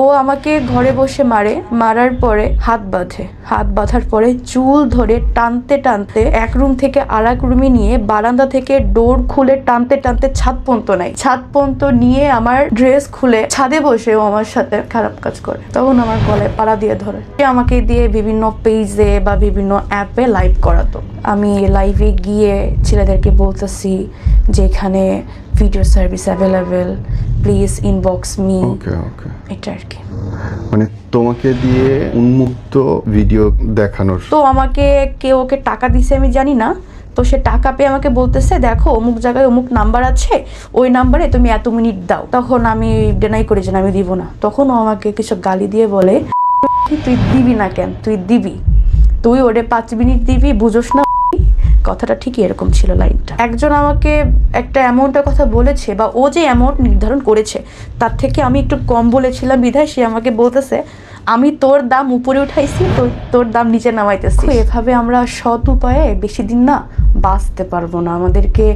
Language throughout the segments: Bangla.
ও আমাকে ঘরে বসে মারার পরে হাত বাঁধার পরে চুল ধরে টানতে টানতে এক রুম থেকে আর এক রুমে নিয়ে বারান্দা থেকে ডোর খুলে টানতে টানতে ছাদ পর্যন্ত নিয়ে আমার ড্রেস খুলে ছাদে বসে ও আমার সাথে খারাপ কাজ করে। তখন আমার গলায় পাড়া দিয়ে ধরে, আমাকে দিয়ে বিভিন্ন পেজে বা বিভিন্ন অ্যাপে লাইভ করাতো। আমি লাইভে গিয়ে ছেলেদেরকে বলতেছি যে এখানে video service available, please inbox me. এটা আর কি, মানে তোমাকে দিয়ে উন্মুক্ত ভিডিও দেখানোর। তো আমাকে ওকে টাকা দিছে আমি জানি না, তো সে টাকা পেয়ে আমাকে বলতেছে দেখো অমুক জায়গায় অমুক নাম্বার আছে, ওই নাম্বারে তুমি এত মিনিট দাও। তখন আমি ডিনাই করি যে আমি দিব না। তখন ও আমাকে কিছু গালি দিয়ে বলে তুই দিবি না কেন, তুই ওরে 5 মিনিট দিবি, বুঝোস না? কথাটা ঠিকই এরকম ছিল লাইনটা। একজন আমাকে একটা অ্যামাউন্টের কথা বলেছে, বা ও যে অ্যামাউন্ট নির্ধারণ করেছে তার থেকে আমি একটু কম বলেছিলাম বিধায় সে আমাকে বলতেছে আমি তোর দাম উপরে উঠাইছি, তোর দাম নিচে নামাইতেছি। এভাবে আমরা সৎ উপায়ে বেশি দিন না বাঁচতে পারবো না। আমাদেরকে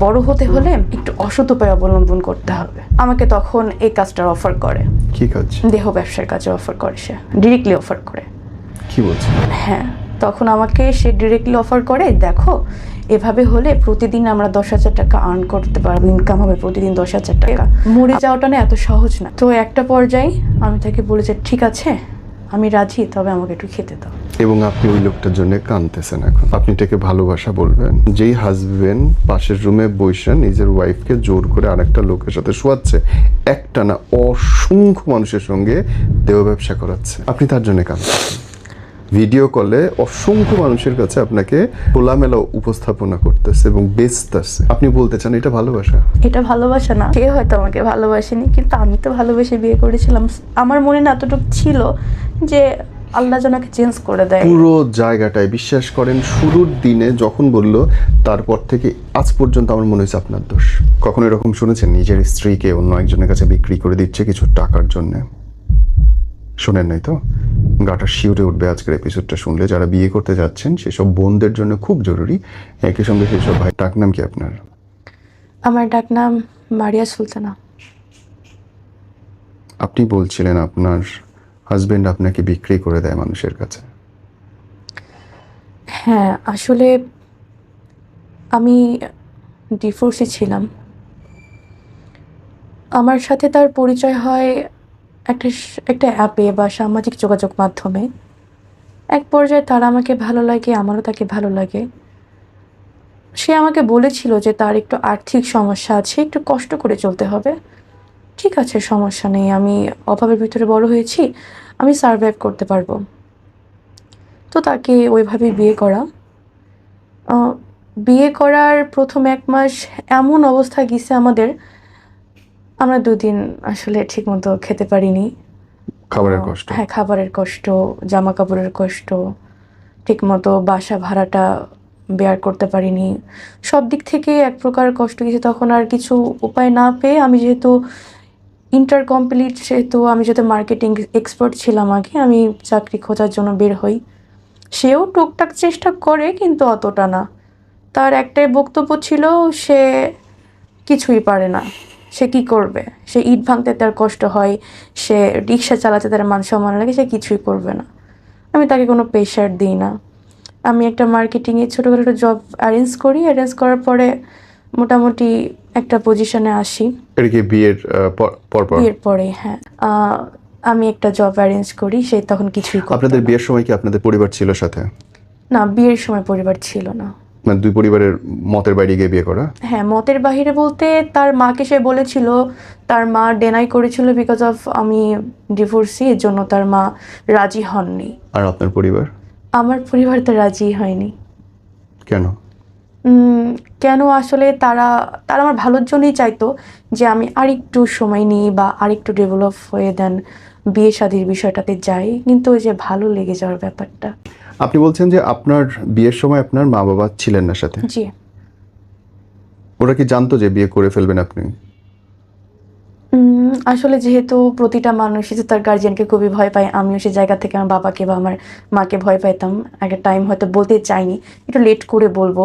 বড় হতে হলে একটু অসৎ উপায় অবলম্বন করতে হবে। আমাকে তখন এই কাজটার অফার করে। কি কাজ? দেহ ব্যবসার কাজে অফার করে, সে ডিরেক্টলি অফার করে। কি বলছে? হ্যাঁ, তখন আমাকে সে ডিরেক্টলি অফার করে দেখো এভাবে হলে প্রতিদিন আমরা 10,000 টাকা আর্ন করতে পারবো, ইনকাম হবে প্রতিদিন 10,000 টাকা। মরে যাওয়াটা না এত সহজ না। তো একটা পর্যায়ে আমি তাকে বলেছি ঠিক আছে আমি রাজি, তবে আমাকে একটু খেতে দাও। এবং আপনি ওই লোকটার জন্য কাঁদতেছেন। এখন আপনি এটাকে ভালোবাসা বলবেন? যেই হাজবেন্ড পাশের রুমে বসে নিজের ওয়াইফকে জোর করে আরেকটা লোকের সাথে শোয়াচ্ছে, একটা না অসংখ্য মানুষের সঙ্গে দেহ ব্যবসা করাচ্ছে, আপনি তার জন্য কাঁদতেছেন। ভিডিও কলে অসংখ্য মানুষের কাছে আপনাকে খোলামেলা উপস্থাপনা করতেছে এবং বেচতেছে। আপনি বলতে চান এটা ভালোবাসা? এটা ভালোবাসা না। সে হয়তো আমাকে ভালোবাসেনি, কিন্তু আমি তো ভালোবেসে বিয়ে করেছিলাম। আমার মনে না এতটুকু ছিল যে আল্লাহ জনাকে চেঞ্জ করে দেয়। পুরো জায়গাটায় বিশ্বাস করেন শুরুর দিনে যখন বলল তারপর থেকে আজ পর্যন্ত আমার মনে হয়েছে আপনার দোষ। কখনো এরকম শুনেছেন নিজের স্ত্রীকে অন্য একজনের কাছে বিক্রি করে দিচ্ছে কিছু টাকার জন্য? শোনেন নাই তো? গাটা শিউরে উঠবে আজকের এপিসোডটা শুনলে। যারা বিয়ে করতে যাচ্ছেন সেসব বোনদের জন্য খুব জরুরি। একই সঙ্গে সেসব ভাই। ডাক নাম কি আপনার? আমার ডাক নাম মারিয়া সুলতানা। আপনি বলছিলেন আপনার হাজবেন্ড আপনাকে বিক্রি করে দেয় মানুষের কাছে। হ্যাঁ, আসলে আমি ডিভোর্সে ছিলাম। আমার সাথে তার পরিচয় হয় একটা অ্যাপে বা সামাজিক যোগাযোগ মাধ্যমে। এক পর্যায়ে তার আমাকে ভালো লাগে, আমারও তাকে ভালো লাগে। সে আমাকে বলেছিল যে তার একটু আর্থিক সমস্যা আছে, একটু কষ্ট করে চলতে হবে। ঠিক আছে, সমস্যা নেই, আমি অভাবের ভিতরে বড় হয়েছি, আমি সারভাইভ করতে পারবো। তো তাকে ওইভাবে বিয়ে করার প্রথম 1 মাস এমন অবস্থা গেছে আমাদের, আমরা 2 দিন আসলে ঠিকমতো খেতে পারিনি। খাবারের কষ্ট? হ্যাঁ, খাবারের কষ্ট, জামা কাপড়ের কষ্ট, ঠিকমতো বাসা ভাড়াটা বেয়ার করতে পারিনি। সব দিক থেকে এক প্রকার কষ্ট গেছে। তখন আর কিছু উপায় না পেয়ে আমি যেহেতু ইন্টার কমপ্লিট, সেহেতু আমি যেহেতু মার্কেটিং এক্সপার্ট ছিলাম আগে, আমি চাকরি খোঁজার জন্য বের হই। সেও টুকটাক চেষ্টা করে, কিন্তু অতটা না। তার একটাই বক্তব্য ছিল সে কিছুই পারে না, সে কি করবে, সে ইট ভাঙতে তার কষ্ট হয়, সে রিক্সা চালাতে তার মান সম্মান লাগে, সে কিছুই করবে না। আমি তাকে কোনো প্রেশার দিই না। আমি একটা মার্কেটিংয়ে ছোটোখাটো একটা জব অ্যারেঞ্জ করার পরে মোটামুটি একটা পজিশনে আসি। এটা কি বিয়ের পরে? হ্যাঁ, আমি একটা জব অ্যারেঞ্জ করি। সে তখন কিছুই করতো না। আপনাদের বিয়ের সময় কি আপনাদের পরিবার ছিল সাথে? না, বিয়ের সময় পরিবার ছিল না। মানে 2 পরিবারের মতের বাইরে গিয়ে বিয়ে করা? হ্যাঁ, মতের বাহিরে বলতে তার মাকে সে বলেছিল, তার মা ডেনাই করেছিল বিকজ অফ আমি ডিভোর্সি, এর জন্য তার মা রাজি হননি। আর আপনার পরিবার? আমার পরিবার তো রাজি হয়নি। কেন? কেন আসলে তারা আমার ভালোর জন্যই চাইতো যে আমি আরেকটু সময় নিই বা আরেকটু ডেভেলপ হয়ে দেন বিয়ে শাদীর বিষয়টাতে যাই, কিন্তু ওই যে ভালো লেগে যাওয়ার ব্যাপারটা। আপনি বলছেন যে আপনার বিয়ের সময় আপনার মা বাবা ছিলেন না সাথে? জি। ওরা কি জানতো যে বিয়ে করে ফেলবেন আপনি? আসলে যেহেতু প্রতিটা মানুষই তো তার গার্জিয়ানকে খুবই ভয় পায়, আমিও সে জায়গা থেকে আমার বাবাকে বা আমার মাকে ভয় পাইতাম। একটা টাইম হয়তো বলতে চাইনি, একটু লেট করে বলবো,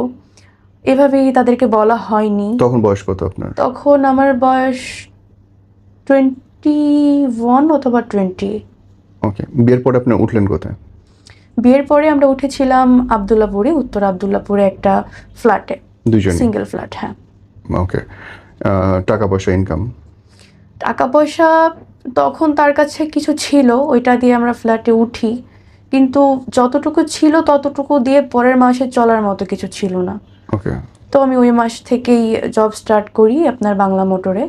এভাবেই তাদেরকে বলা হয়নি। তখন বয়স কত আপনার? তখন আমার বয়স 21 অথবা 20। ওকে, বিয়ের পরে আপনি উঠলেন কোথায়? বিয়ের পরে আমরা উঠেছিলাম আবদুল্লাপুরে, উত্তর আবদুল্লাপুরে একটা ফ্ল্যাটে, দুজনে? সিঙ্গেল ফ্ল্যাট, হ্যাঁ। ওকে। টাকা পয়সা ইনকাম? টাকা পয়সা তখন তার কাছে কিছু ছিল, ওইটা দিয়ে আমরা ফ্ল্যাটে উঠি, কিন্তু যতটুকু ছিল ততটুকু দিয়ে পরের মাসে চলার মতো কিছু ছিল না। ওকে। তো আমি ওই মাস থেকেই জব স্টার্ট করি আপনার বাংলা মোটরে।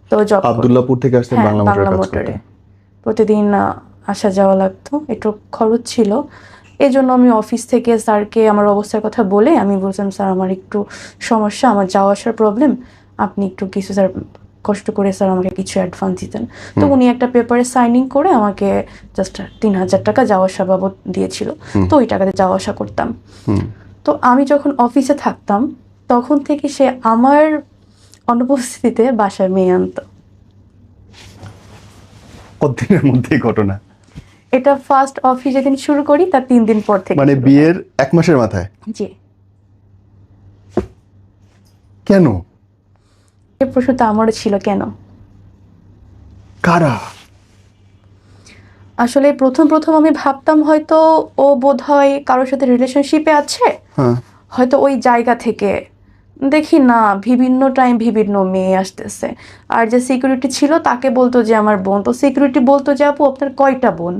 তো জব আব্দুল্লাহপুর থেকে আসতে হ্যাঁ বাংলা মোটরে বাংলা কাজ মোটরে করতেন? প্রতিদিন আসা যাওয়া লাগতো, একটু খরচ ছিল। এই জন্য আমি অফিস থেকে স্যারকে আমার অবস্থার কথা বলে আমি বলছিলাম, স্যার আমার একটু সমস্যা, আমার যাওয়া আসার প্রবলেম, আপনি একটু কিছু স্যার কষ্ট করে স্যার আমাকে কিছু অ্যাডভান্স দিতেন। তো উনি একটা পেপারে সাইনিং করে আমাকে জাস্ট 3,000 টাকা যাওয়া আসা বাবদ দিয়েছিল। তো ওই টাকাতে যাওয়া আসা করতাম। তো আমি যখন অফিসে থাকতাম তখন থেকে সে আমার অনুপস্থিতিতে বাসায় মেয়ে আনতো। কতদিনের মধ্যে এই ঘটনা? এটা ফার্স্ট অফিস যেদিন শুরু করি তার 3 দিন পর থেকে মানে শুরু হয়। বিয়ের 1 মাসের মাথায়? জি। কেন? এই প্রশ্নটা আমারও ছিল, কেন? কারা? আসলে প্রথম প্রথম আমি ভাবতাম হয়তো ও বোধহয় কারোর সাথে রিলেশনশিপে আছে, হ্যাঁ। হয়তো ওই জায়গা থেকে। দেখি না, বিভিন্ন টাইম বিভিন্ন মেয়ে আসতেছে। আর যে সিকিউরিটি ছিল তাকে বলতো যে আমার বোন, তো সিকিউরিটি বলতো যে আপু আপনার কয়টা বোন,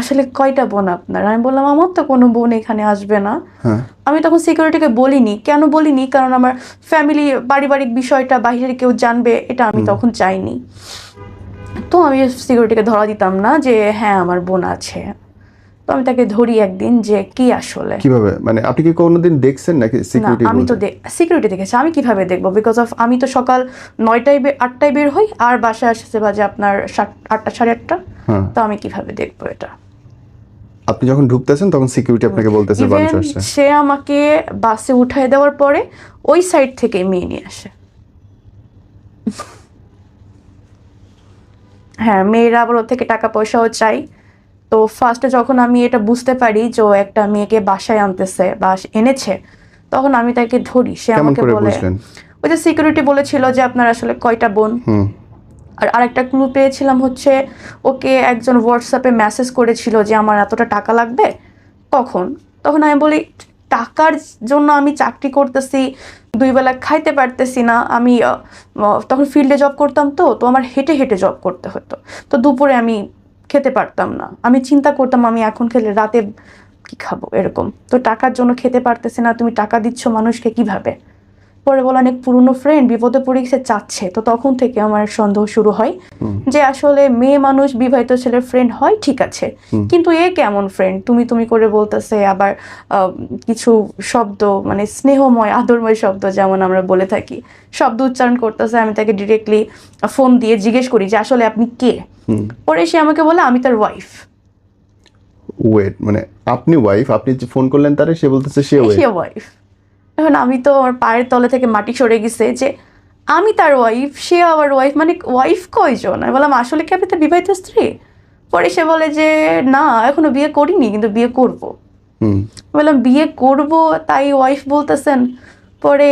আসলে কয়টা বোন আপনার? আমি বললাম আমার তো কোনো বোন এখানে আসবে না। হ্যাঁ। আমি তখন সিকিউরিটিকে বলিনি, কেন বলিনি, কারণ আমার ফ্যামিলি পারিবারিক বিষয়টা বাইরের কেউ জানবে, এটা আমি তখন চাইনি। তো আমি সিকিউরিটিকে ধরা দিতাম না যে হ্যাঁ আমার বোন আছে। তো আমি তাকে ধরি একদিন যে কি আসলে। কিভাবে, মানে আপনি কি কোনোদিন দেখছেন নাকি না, সিকিউরিটি আমি তো বলছে? সিকিউরিটি দেখেছি, আমি কিভাবে দেখবো? বিকজ অফ আমি তো সকাল 9টায় 8টায় বের হই আর বাসায় আসতে বাজে আপনার 8টা 8:30। হ্যাঁ। তো আমি কিভাবে দেখবো এটা? আপনি যখন ঢুকতেছেন তখন সিকিউরিটি আপনাকে বলতেছে ইভেন মানুষ আসছে? সে আমাকে বাসে উঠায় দেওয়ার পরে ওই সাইড থেকে মেয়ে নিয়ে আসে। হ্যাঁ, মেয়েরা আবার ওর থেকে টাকা পয়সাও চাই। তো ফার্স্টে যখন আমি এটা বুঝতে পারি যে ও একটা মেয়েকে বাসায় আনতেছে বা এনেছে, তখন আমি তাকে ধরি। সে কেমন আমাকে করে বলে, বুঝলেন? ওই যে সিকিউরিটি বলেছিল যে আপনার আসলে কয়টা বোন। আর আরেকটা ক্লু পেয়েছিলাম হচ্ছে ওকে একজন হোয়াটসঅ্যাপে মেসেজ করেছিল যে আমার এতটা টাকা লাগবে। তখন তখন আমি বলি টাকার জন্য আমি চাকরি করতেছি, 2 বেলা খাইতে পারতেছি না। আমি তখন ফিল্ডে জব করতাম, তো তো আমার হেঁটে হেঁটে জব করতে হতো। তো দুপুরে আমি খেতে পারতাম না, আমি চিন্তা করতাম আমি এখন খেলে রাতে কি খাবো এরকম। তো টাকার জন্য খেতে পারতেছি না, তুমি টাকা দিচ্ছ মানুষকে কিভাবে? পরে বলে অনেক পুরনো ফ্রেন্ড বিপদে পড়ে গেছে চাচ্ছে। তো তখন থেকে আমার সন্দেহ শুরু হয় যে আসলে মেয়ে মানুষ বিবাহিত ছেলের ফ্রেন্ড হয় ঠিক আছে, কিন্তু এ কেমন ফ্রেন্ড? তুমি তুমি করে বলতেছে, আবার কিছু শব্দ মানে স্নেহময় আদরময় শব্দ যেমন আমরা বলে থাকি শব্দ উচ্চারণ করতেছে। আমি তাকে ডিরেক্টলি ফোন দিয়ে জিজ্ঞেস করি যে আসলে আপনি কে? পরে সে আমাকে বলে আমি তার ওয়াইফ। ওয়েট, মানে আপনি ওয়াইফ, আপনি যে ফোন করলেন তারে, সে বলতেছে সে ওয়াইফ। এখন আমি তো আমার পায়ের তলে থেকে মাটি সরে গেছে যে আমি তার ওয়াইফ, সে আবার ওয়াইফ, মানে ওয়াইফ কয়জন? আমি বললাম আসলে কি আপনি তার বিবাহিত স্ত্রী? পরে সে বলে যে না এখনো বিয়ে করিনি, কিন্তু বিয়ে করব। বললাম বিয়ে করব তাই ওয়াইফ বলতেছেন? পরে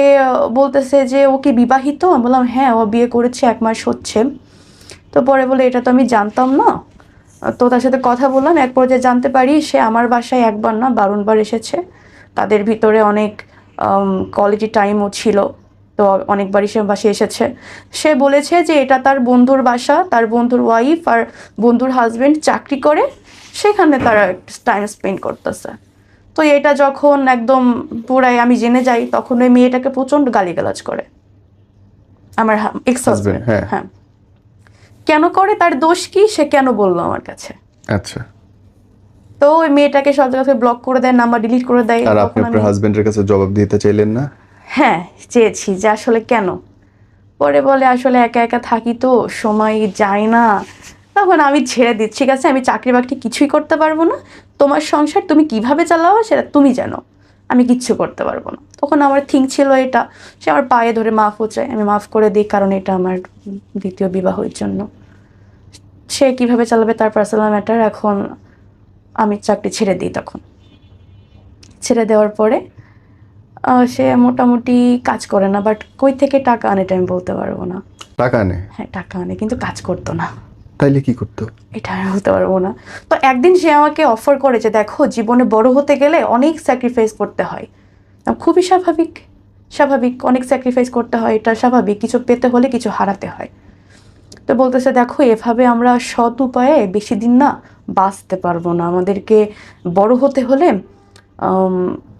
বলতেছে যে ও কি বিবাহিত? আমি বললাম হ্যাঁ ও বিয়ে করেছে, 1 মাস হচ্ছে। তো পরে বলে এটা তো আমি জানতাম না। তো তার সাথে কথা বললাম, এক পর্যায়ে জানতে পারি সে আমার বাসায় 1বার না 52 বার এসেছে। তাদের ভিতরে অনেক কোয়ালিটি টাইমও ছিল। তো অনেকবারই সে বাসায় এসেছে। সে বলেছে যে এটা তার বন্ধুর বাসা, তার বন্ধুর ওয়াইফ আর বন্ধুর হাজবেন্ড চাকরি করে, সেখানে তারা টাইম স্পেন্ড করতেছে। তো এটা যখন একদম পুরাই আমি জেনে যাই, তখন ওই মেয়েটাকে প্রচণ্ড গালিগালাজ করে আমার এক্স হাজবেন্ড। হ্যাঁ। হ্যাঁ, কেন করে? তার দোষ কি? সে কেন বললো আমার কাছে? আচ্ছা। তো ওই মেয়েটাকে সব জায়গায় ব্লক করে দেয়, নাম্বার ডিলিট করে দেয়। আর আপনি আপনার হাজবেন্ডের কাছে জবাব দিতে চাইলেন না? হ্যাঁ চেয়েছি যে আসলে কেন। পরে বলে আসলে একা একা থাকি তো সময় যায় না। তখন আমি ছেড়ে দিচ্ছি, ঠিক আছে আমি চাকরি বাকরি কিছুই করতে পারবো না, তোমার সংসার তুমি কিভাবে চালাও সেটা তুমি জানো, আমি কিচ্ছু করতে পারবো না। তখন আমার থিঙ্ক ছিল এটা। সে আমার পায়ে ধরে মাফও চায়, আমি মাফ করে দিই, কারণ এটা আমার দ্বিতীয় বিবাহের জন্য। সে কিভাবে চালাবে তার পার্সোনাল ম্যাটার। এখন আমি চাকরি ছেড়ে দিই। তখন ছেড়ে দেওয়ার পরে সে মোটামুটি কাজ করে না, বাট কই থেকে টাকা আনে এটা আমি বলতে পারবো না। টাকা নেয়? হ্যাঁ, টাকা আনে, কিন্তু কাজ করতো না। তাইলে কি করতো? এটা আমি বলতে পারবো না। তো একদিন সে আমাকে অফার করে যে দেখো, জীবনে বড় হতে গেলে অনেক স্যাক্রিফাইস করতে হয়। খুবই স্বাভাবিক, স্বাভাবিক, অনেক স্যাক্রিফাইস করতে হয়, এটা স্বাভাবিক। কিছু পেতে হলে কিছু হারাতে হয়। তো বলতেছে দেখো, এভাবে আমরা সৎ উপায়ে বেশি দিন না বাঁচতে পারবো না, আমাদেরকে বড় হতে হলে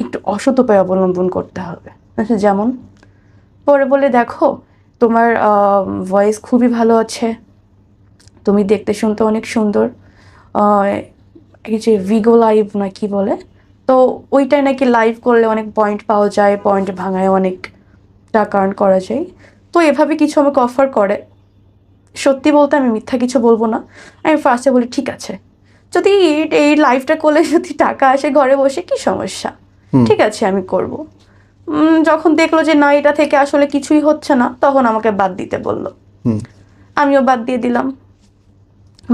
একটু অসৎ উপায় অবলম্বন করতে হবে। আচ্ছা, যেমন পরে বলে দেখো, তোমার ভয়েস খুবই ভালো আছে, তুমি দেখতে শুনতে অনেক সুন্দর, আহ, এই যে ভিগো লাইভ না কি বলে, তো ওইটাই নাকি লাইভ করলে অনেক পয়েন্ট পাওয়া যায়, পয়েন্ট ভাঙায় অনেক টাকা আর্ন করা যায়। তো এভাবে কিছু আমাকে অফার করে। সত্যি বলতে আমি মিথ্যা কিছু বলবো না, আমি ফার্স্টে বলি ঠিক আছে, যদি এই লাইফটা করলে যদি টাকা আসে ঘরে বসে, কি সমস্যা, ঠিক আছে আমি করব। যখন দেখলো যে না, এটা থেকে আসলে কিছুই হচ্ছে না, তখন আমাকে বাদ দিতে বলল। আমিও বাদ দিয়ে দিলাম।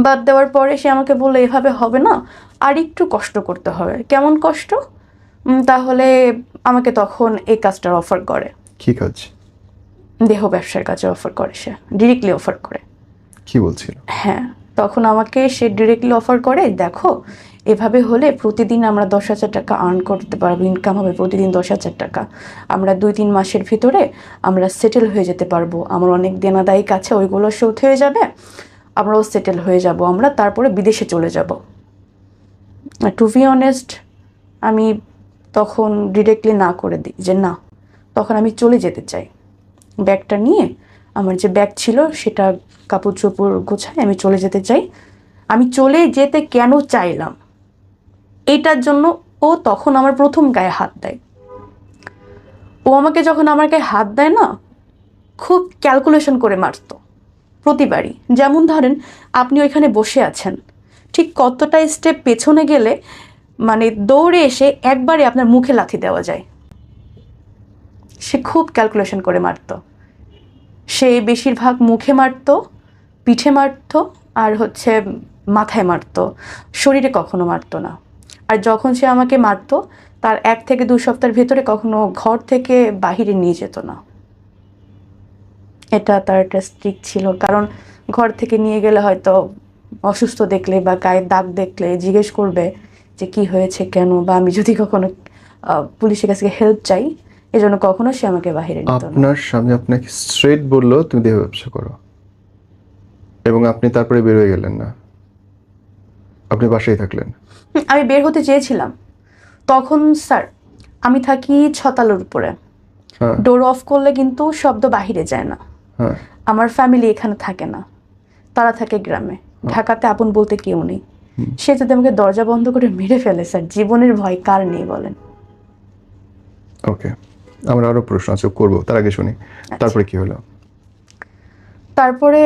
বাদ দেওয়ার পরে সে আমাকে বললো এভাবে হবে না, আর একটু কষ্ট করতে হবে। কেমন কষ্ট? তাহলে আমাকে তখন এই কাজটার অফার করে। কি কাজ? দেহ ব্যবসার কাজে অফার করে, সে ডিরেক্টলি অফার করে। কি বলছিল? হ্যাঁ, তখন আমাকে সে ডিরেক্টলি অফার করে, দেখো এভাবে হলে প্রতিদিন আমরা 10,000 টাকা আর্ন করতে পারবো, ইনকাম হবে প্রতিদিন 10,000 টাকা। আমরা 2-3 মাসের ভিতরে আমরা সেটেল হয়ে যেতে পারবো, আমার অনেক দেনাদায়িক আছে, ওইগুলো শোধ হয়ে যাবে, আমরাও সেটেল হয়ে যাব, আমরা তারপরে বিদেশে চলে যাব। টু বি অনেস্ট, আমি তখন ডিরেক্টলি না করে দিই যে না, তখন আমি চলে যেতে চাই। ব্যাগটা নিয়ে, আমার যে ব্যাগ ছিল সেটা কাপড় চোপড় গোছায় আমি চলে যেতে চাই। আমি চলে যেতে কেন চাইলাম, এইটার জন্য ও তখন আমার প্রথম গায়ে হাত দেয়। ও আমাকে যখন আমার গায়ে হাত দেয় না, খুব ক্যালকুলেশন করে মারতো প্রতিবারই। যেমন ধরেন, আপনি ওইখানে বসে আছেন, ঠিক কতটা স্টেপ পেছনে গেলে মানে দৌড়ে এসে একবারে আপনার মুখে লাথি দেওয়া যায়। সে খুব ক্যালকুলেশন করে মারতো। সে বেশিরভাগ মুখে মারতো, পিঠে মারতো, আর হচ্ছে মাথায় মারতো, শরীরে কখনো মারতো না। আর যখন সে আমাকে মারতো, তার 1 থেকে 2 সপ্তাহের ভেতরে কখনো ঘর থেকে বাহিরে নিয়ে যেত না। এটা তার একটা স্ট্রিক্ট ছিল, কারণ ঘর থেকে নিয়ে গেলে হয়তো অসুস্থ দেখলে বা গায়ে দাগ দেখলে জিজ্ঞেস করবে যে কি হয়েছে, কেন, বা আমি যদি কখনো পুলিশের কাছে হেল্প চাই, এজন্য কখনো সে আমাকে বাহিরে নিত না। আপনার স্বামী আপনাকে স্ট্রেট বললো তুমি দেহ ব্যবসা করো, এবং আপনি তারপরে বের হয়ে গেলেন না, আপনি বাসায় থাকলেন? আমি বের হতে চেয়েছিলাম তখন। স্যার, আমি থাকি 6 তলার উপরে, হ্যাঁ ডোর অফ করলে কিন্তু শব্দ বাহিরে যায় না। হ্যাঁ। আমার ফ্যামিলি এখানে থাকে না, তারা থাকে গ্রামে, ঢাকাতে আপন বলতে কেউ নেই। সে যদি আমাকে দরজা বন্ধ করে মেরে ফেলে, স্যার জীবনের ভয় কার নেই বলেন? ওকে, আমরা আরো প্রশ্ন আছে করবো, তার আগে শুনি তারপরে কি হলো। তারপরে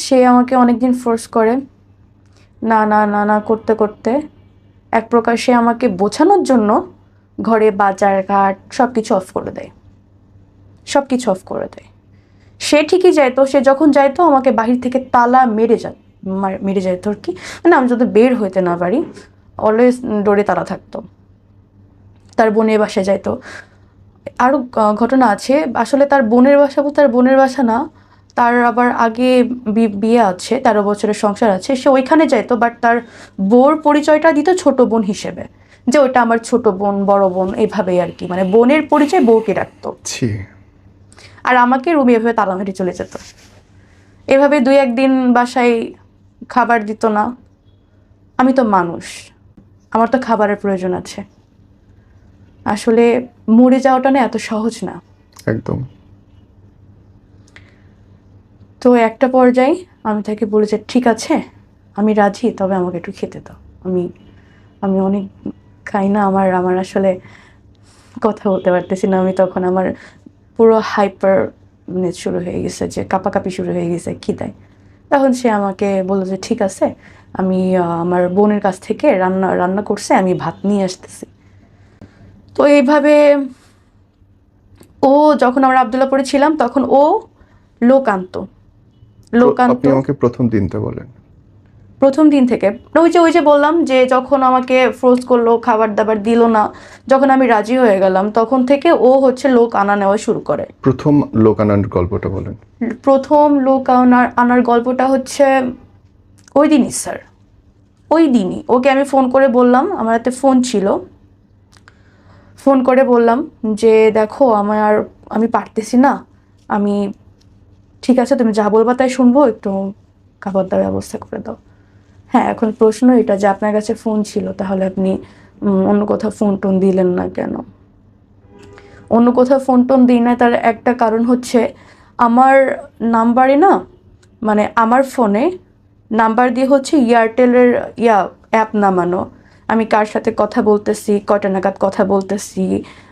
সে আমাকে অনেকদিন ফোর্স করে, না না না না করতে করতে এক প্রকার সে আমাকে বোঝানোর জন্য ঘরে বাজার ঘাট সব কিছু অফ করে দেয়, সব কিছু অফ করে দেয়। সে ঠিকই যাইতো, সে যখন যাইতো আমাকে বাহির থেকে তালা মেরে যায় তোর কি, মানে আমি যদি বের হইতে না পারি, অলওয়েজ ডোরে তালা থাকতো। তার বোনের বাসায় যাইতো। আরও ঘটনা আছে, আসলে তার বোনের বাসা, তার বোনের বাসা না, তার আবার আগে বিয়ে আছে, 13 বছরের সংসার আছে, সে ওইখানে যাইতো, বাট তার বোর পরিচয়টা দিত ছোট বোন হিসেবে, যে ওইটা আমার ছোট বোন, বড় বোন, এইভাবেই আর কি, মানে বোনের পরিচয় বউকে রাখতো। ছি। আর আমাকে রুমে এভাবে তালা মেরে চলে যেত। এভাবে 2-1 দিন বাসায় খাবার দিত না। আমি তো মানুষ, আমার তো খাবারের প্রয়োজন আছে। আসলে মরে যাওয়াটা না এত সহজ না। একদম। তো একটা পর্যায়ে আমি তাকে বলি যে ঠিক আছে, আমি রাজি, তবে আমাকে একটু খেতে দাও। আমি আমি অনেক খাই না, আমার আমার আসলে কথা বলতে পারতেছি না আমি তখন, আমার পুরো হাইপার শুরু হয়ে গেছে, যে কাঁপাকাঁপি শুরু হয়ে গেছে খিদায়। তখন সে আমাকে বললো যে ঠিক আছে, আমি আমার বোনের কাছ থেকে রান্না করছে, আমি ভাত নিয়ে আসতেছি। তো এইভাবে ও, যখন আমরা আবদুল্লাপুরে ছিলাম তখন ও লোক আনতো। আপনি আমাকে প্রথম দিনটা বলেন। প্রথম দিন থেকে ওই যে বললাম যে যখন আমাকে ফোর্স করলো, খাবার দাবার দিল না, যখন আমি রাজি হয়ে গেলাম তখন থেকে ও হচ্ছে লোক আনা নেওয়া শুরু করে। প্রথম লোক আনার গল্পটা বলেন। প্রথম লোক আনার গল্পটা হচ্ছে ওই দিনই স্যার, ওই দিনই ওকে আমি ফোন করে বললাম, আমার হাতে ফোন ছিল, ফোন করে বললাম যে দেখো আমি পারতেছি না, আমি ঠিক আছে তুমি যা বলবা তাই শুনবো, একটু খাবার দাবার ব্যবস্থা করে দাও। হ্যাঁ, এখন প্রশ্ন এটা যে আপনার কাছে ফোন ছিল, তাহলে আপনি অন্য কোথাও ফোন টোন দিলেন না কেন? অন্য কোথাও ফোন টোন দিই না, তার একটা কারণ হচ্ছে আমার নাম্বারে না, মানে আমার ফোনে নাম্বার দিয়ে হচ্ছে এয়ারটেলের অ্যাপ নামানো। আমি কার সাথে কথা বলতেছি, কয়টা নাগাদ কথা বলতেছি,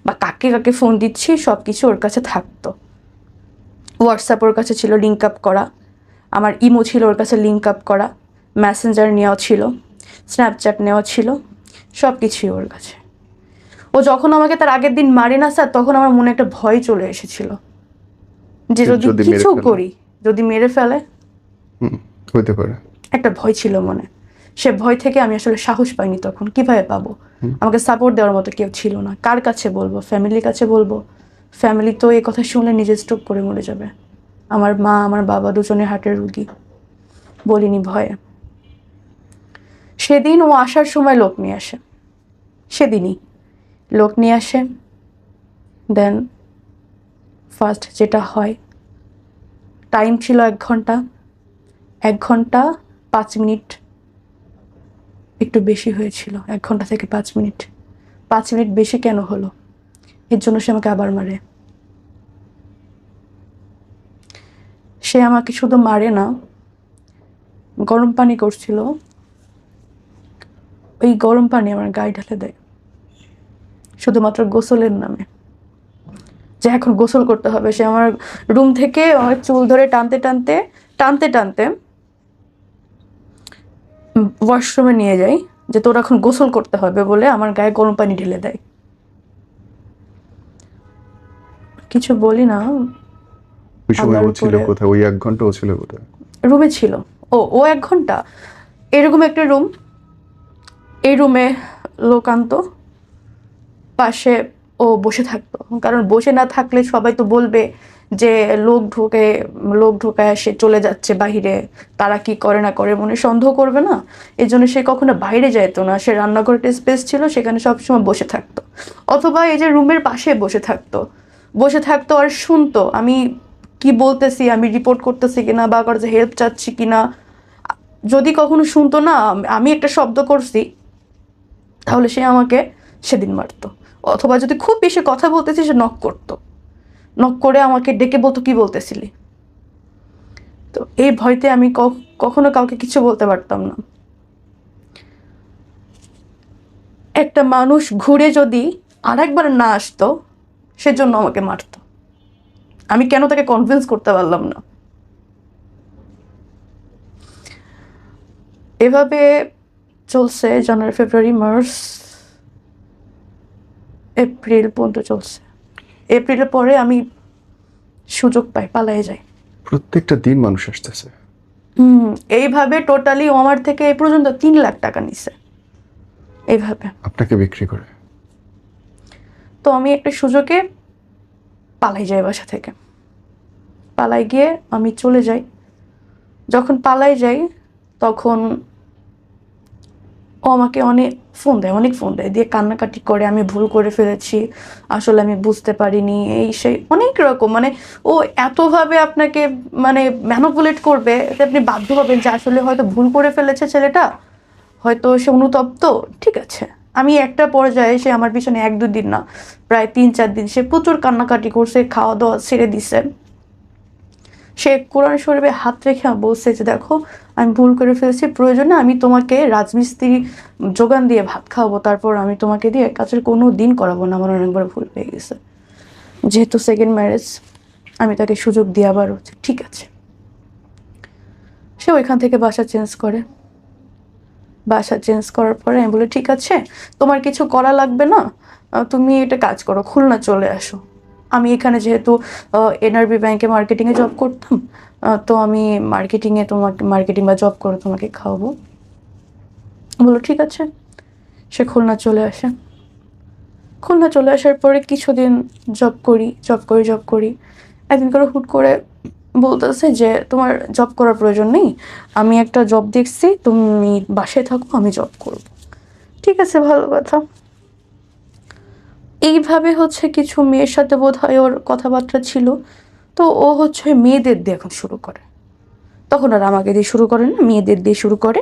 বা কাকে কাকে ফোন দিচ্ছি, সব কিছু ওর কাছে থাকতো। হোয়াটসঅ্যাপ ওর কাছে ছিল লিঙ্ক আপ করা, আমার ইমো ছিল ওর কাছে লিঙ্ক আপ করা, মেসেঞ্জার নেওয়া ছিল, স্ন্যাপচ্যাট নেওয়া ছিল, সব কিছুই ওর কাছে। ও যখন আমাকে তার আগের দিন মারে না স্যার, তখন আমার মনে একটা ভয় চলে এসেছিল যে যদি যদি মেরে কিছু ফেলে? করি, যদি মেরে ফেলে, হইতে পারে। একটা ভয় ছিল মনে। সে ভয় থেকে আমি আসলে সাহস পাইনি তখন। কিভাবে পাবো? আমাকে সাপোর্ট দেওয়ার মতো কেউ ছিল না। কার কাছে বলবো? ফ্যামিলির কাছে বলবো? ফ্যামিলি তো এই কথা শুনলে নিজে স্ট্রোক করে মরে যাবে। আমার মা, আমার বাবা দুজনে হার্টের রুগী। বলিনি ভয়ে। সেদিন ও আসার সময় লোক নিয়ে আসে, সেদিনই লোক নিয়ে আসে। দেন ফার্স্ট যেটা হয়, টাইম ছিল 1 ঘন্টা, 1 ঘন্টা 5 মিনিট, একটু বেশি হয়েছিল, 1 ঘন্টা থেকে 5 মিনিট। 5 মিনিট বেশি কেন হলো, এর জন্য সে আমাকে আবার মারে। সে আমাকে শুধু মারে না, গরম পানি করছিল, ওই গরম পানি আমার গায়ে ঢেলে দেয়, শুধুমাত্র গোসলের নামে, যে এখন গোসল করতে হবে। সে আমার রুম থেকে আমার চুল ধরে টানতে টানতে টানতে টানতে ওয়াশরুমে নিয়ে যায়, যে তোর এখন গোসল করতে হবে বলে আমার গায়ে গরম পানি ঢেলে দেয়। কিছু বলি না। ওই সময় ও আল্লাহর ছিল উপরে। কোথায়? ওই 1 ঘন্টা ও ছিল কোথায়? রুমে ছিল। ও 1 ঘন্টা এরকম একটা রুম, এই রুমে লোক আনতো, পাশে ও বসে থাকতো, কারণ বসে না থাকলে সবাই তো বলবে যে লোক ঢোকায় সে চলে যাচ্ছে বাহিরে, তারা কি করে না করে মনে সন্দেহ করবে না, এই জন্য সে কখনো বাইরে যেত না। সে রান্নাঘরে একটা স্পেস ছিল, সেখানে সবসময় বসে থাকতো, অথবা এই যে রুমের পাশে বসে থাকতো আর শুনতো আমি কি বলতেছি, আমি রিপোর্ট করতেছি কিনা, বা কারো হেল্প চাচ্ছি কিনা। যদি কখনো শুনতো না আমি একটা শব্দ করছি, তাহলে সে আমাকে সেদিন মারতো। অথবা যদি খুব বেশি কথা বলতেছি, সে নক করতো, নক করে আমাকে ডেকে বলতো কি বলতেছিলি। তো এই ভয়তে আমি কখনো কাউকে কিছু বলতে পারতাম না। একটা মানুষ ঘুরে যদি আরেকবার না আসতো, সেজন্য আমাকে মারতো। আমি কেন তাকে কনভিন্স করতে পারলাম না। এভাবে চলছে জানুয়ারি, ফেব্রুয়ারি, মার্চ, এপ্রিল পর্যন্ত চলছে। এপ্রিলের পরে আমি সুযোগ পাই, পালিয়ে যাই। প্রত্যেকটা দিন মানুষ আসতেছে। এইভাবে টোটালি আমার থেকে এই পর্যন্ত 3 লাখ টাকা নিছে এইভাবে। আপনাকে বিক্রি করে। তো আমি একটা সুযোগে পালাই যাই বাসা থেকে। পালাই গিয়ে আমি চলে যাই। যখন পালাই যাই তখন ও আমাকে অনেক ফোন দেয়, দিয়ে কান্নাকাটি করে, আমি ভুল করে ফেলেছি, আসলে আমি বুঝতে পারিনি, এই সেই অনেক রকম, মানে ও এতভাবে আপনাকে মানে ম্যানিপুলেট করবে যে আপনি বাধ্য হবেন যে আসলে হয়তো ভুল করে ফেলেছে ছেলেটা, হয়তো সে অনুতপ্ত। ঠিক আছে, আমি একটা পর্যায়ে সে আমার পিছনে 1-2 দিন না, প্রায় 3-4 দিন সে প্রচুর কান্নাকাটি করছে, খাওয়া দাওয়া ছেড়ে দিছে। সে কোরআন শরীফে হাত রেখে বলছে যে দেখো আমি ভুল করে ফেলেছি, প্রয়োজনে আমি তোমাকে রাজমিস্ত্রি যোগান দিয়ে ভাত খাওয়াবো, তারপর আমি তোমাকে দিয়ে কাজের কোনো দিন করাবো না, আমার অনেকবার ভুল হয়ে গেছে। যেহেতু সেকেন্ড ম্যারেজ, আমি তাকে সুযোগ দিয়ে আবার ঠিক আছে। সে ওইখান থেকে বাসা চেঞ্জ করে। বাসা চেঞ্জ করার পরে আমি বলি ঠিক আছে, তোমার কিছু করা লাগবে না, তুমি এটা কাজ করো, খুলনা চলে আসো। আমি এখানে যেহেতু এনআরবি ব্যাংকে মার্কেটিংয়ে জব করতাম, তো আমি মার্কেটিং বা জব করে তোমাকে খাওয়াবো। বললো ঠিক আছে। সে খুলনা চলে আসে। খুলনা চলে আসার পরে কিছুদিন জব করি। একদিন করে হুট করে বলতেছে যে তোমার জব করার প্রয়োজন নেই, আমি একটা জব দেখছি, তুমি বাসায় থাকো, আমি জব করব। ঠিক আছে, ভালো কথা। এইভাবে হচ্ছে কিছু মেয়ের সাথে বোধ হয় ওর কথাবার্তা ছিল। তো ও হচ্ছে মেয়েদের দিয়ে এখন শুরু করে, তখন আর আমাকে দিয়ে শুরু করে না, মেয়েদের দিয়ে শুরু করে।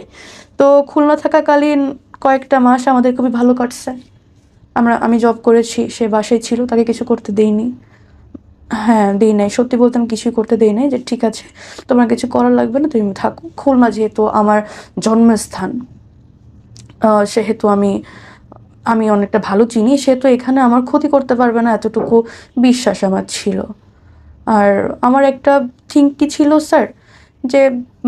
তো খুলনা থাকাকালীন কয়েকটা মাস আমাদের খুবই ভালো কাটছে। আমি জব করেছি, সে বাসায় ছিল, তাকে কিছু করতে দেইনি। হ্যাঁ, দেই নাই, সত্যি বলতে আমি কিছুই করতে দেই নাই, যে ঠিক আছে তোমার কিছু করার লাগবে না, তুমি থাকো। খুলনা যেহেতু আমার জন্মস্থান, সেহেতু আমি আমি অনেকটা ভালো চিনি, সেহেতু এখানে আমার ক্ষতি করতে পারবে না, এতটুকু বিশ্বাস আমার ছিল। আর আমার একটা কি ছিল স্যার, যে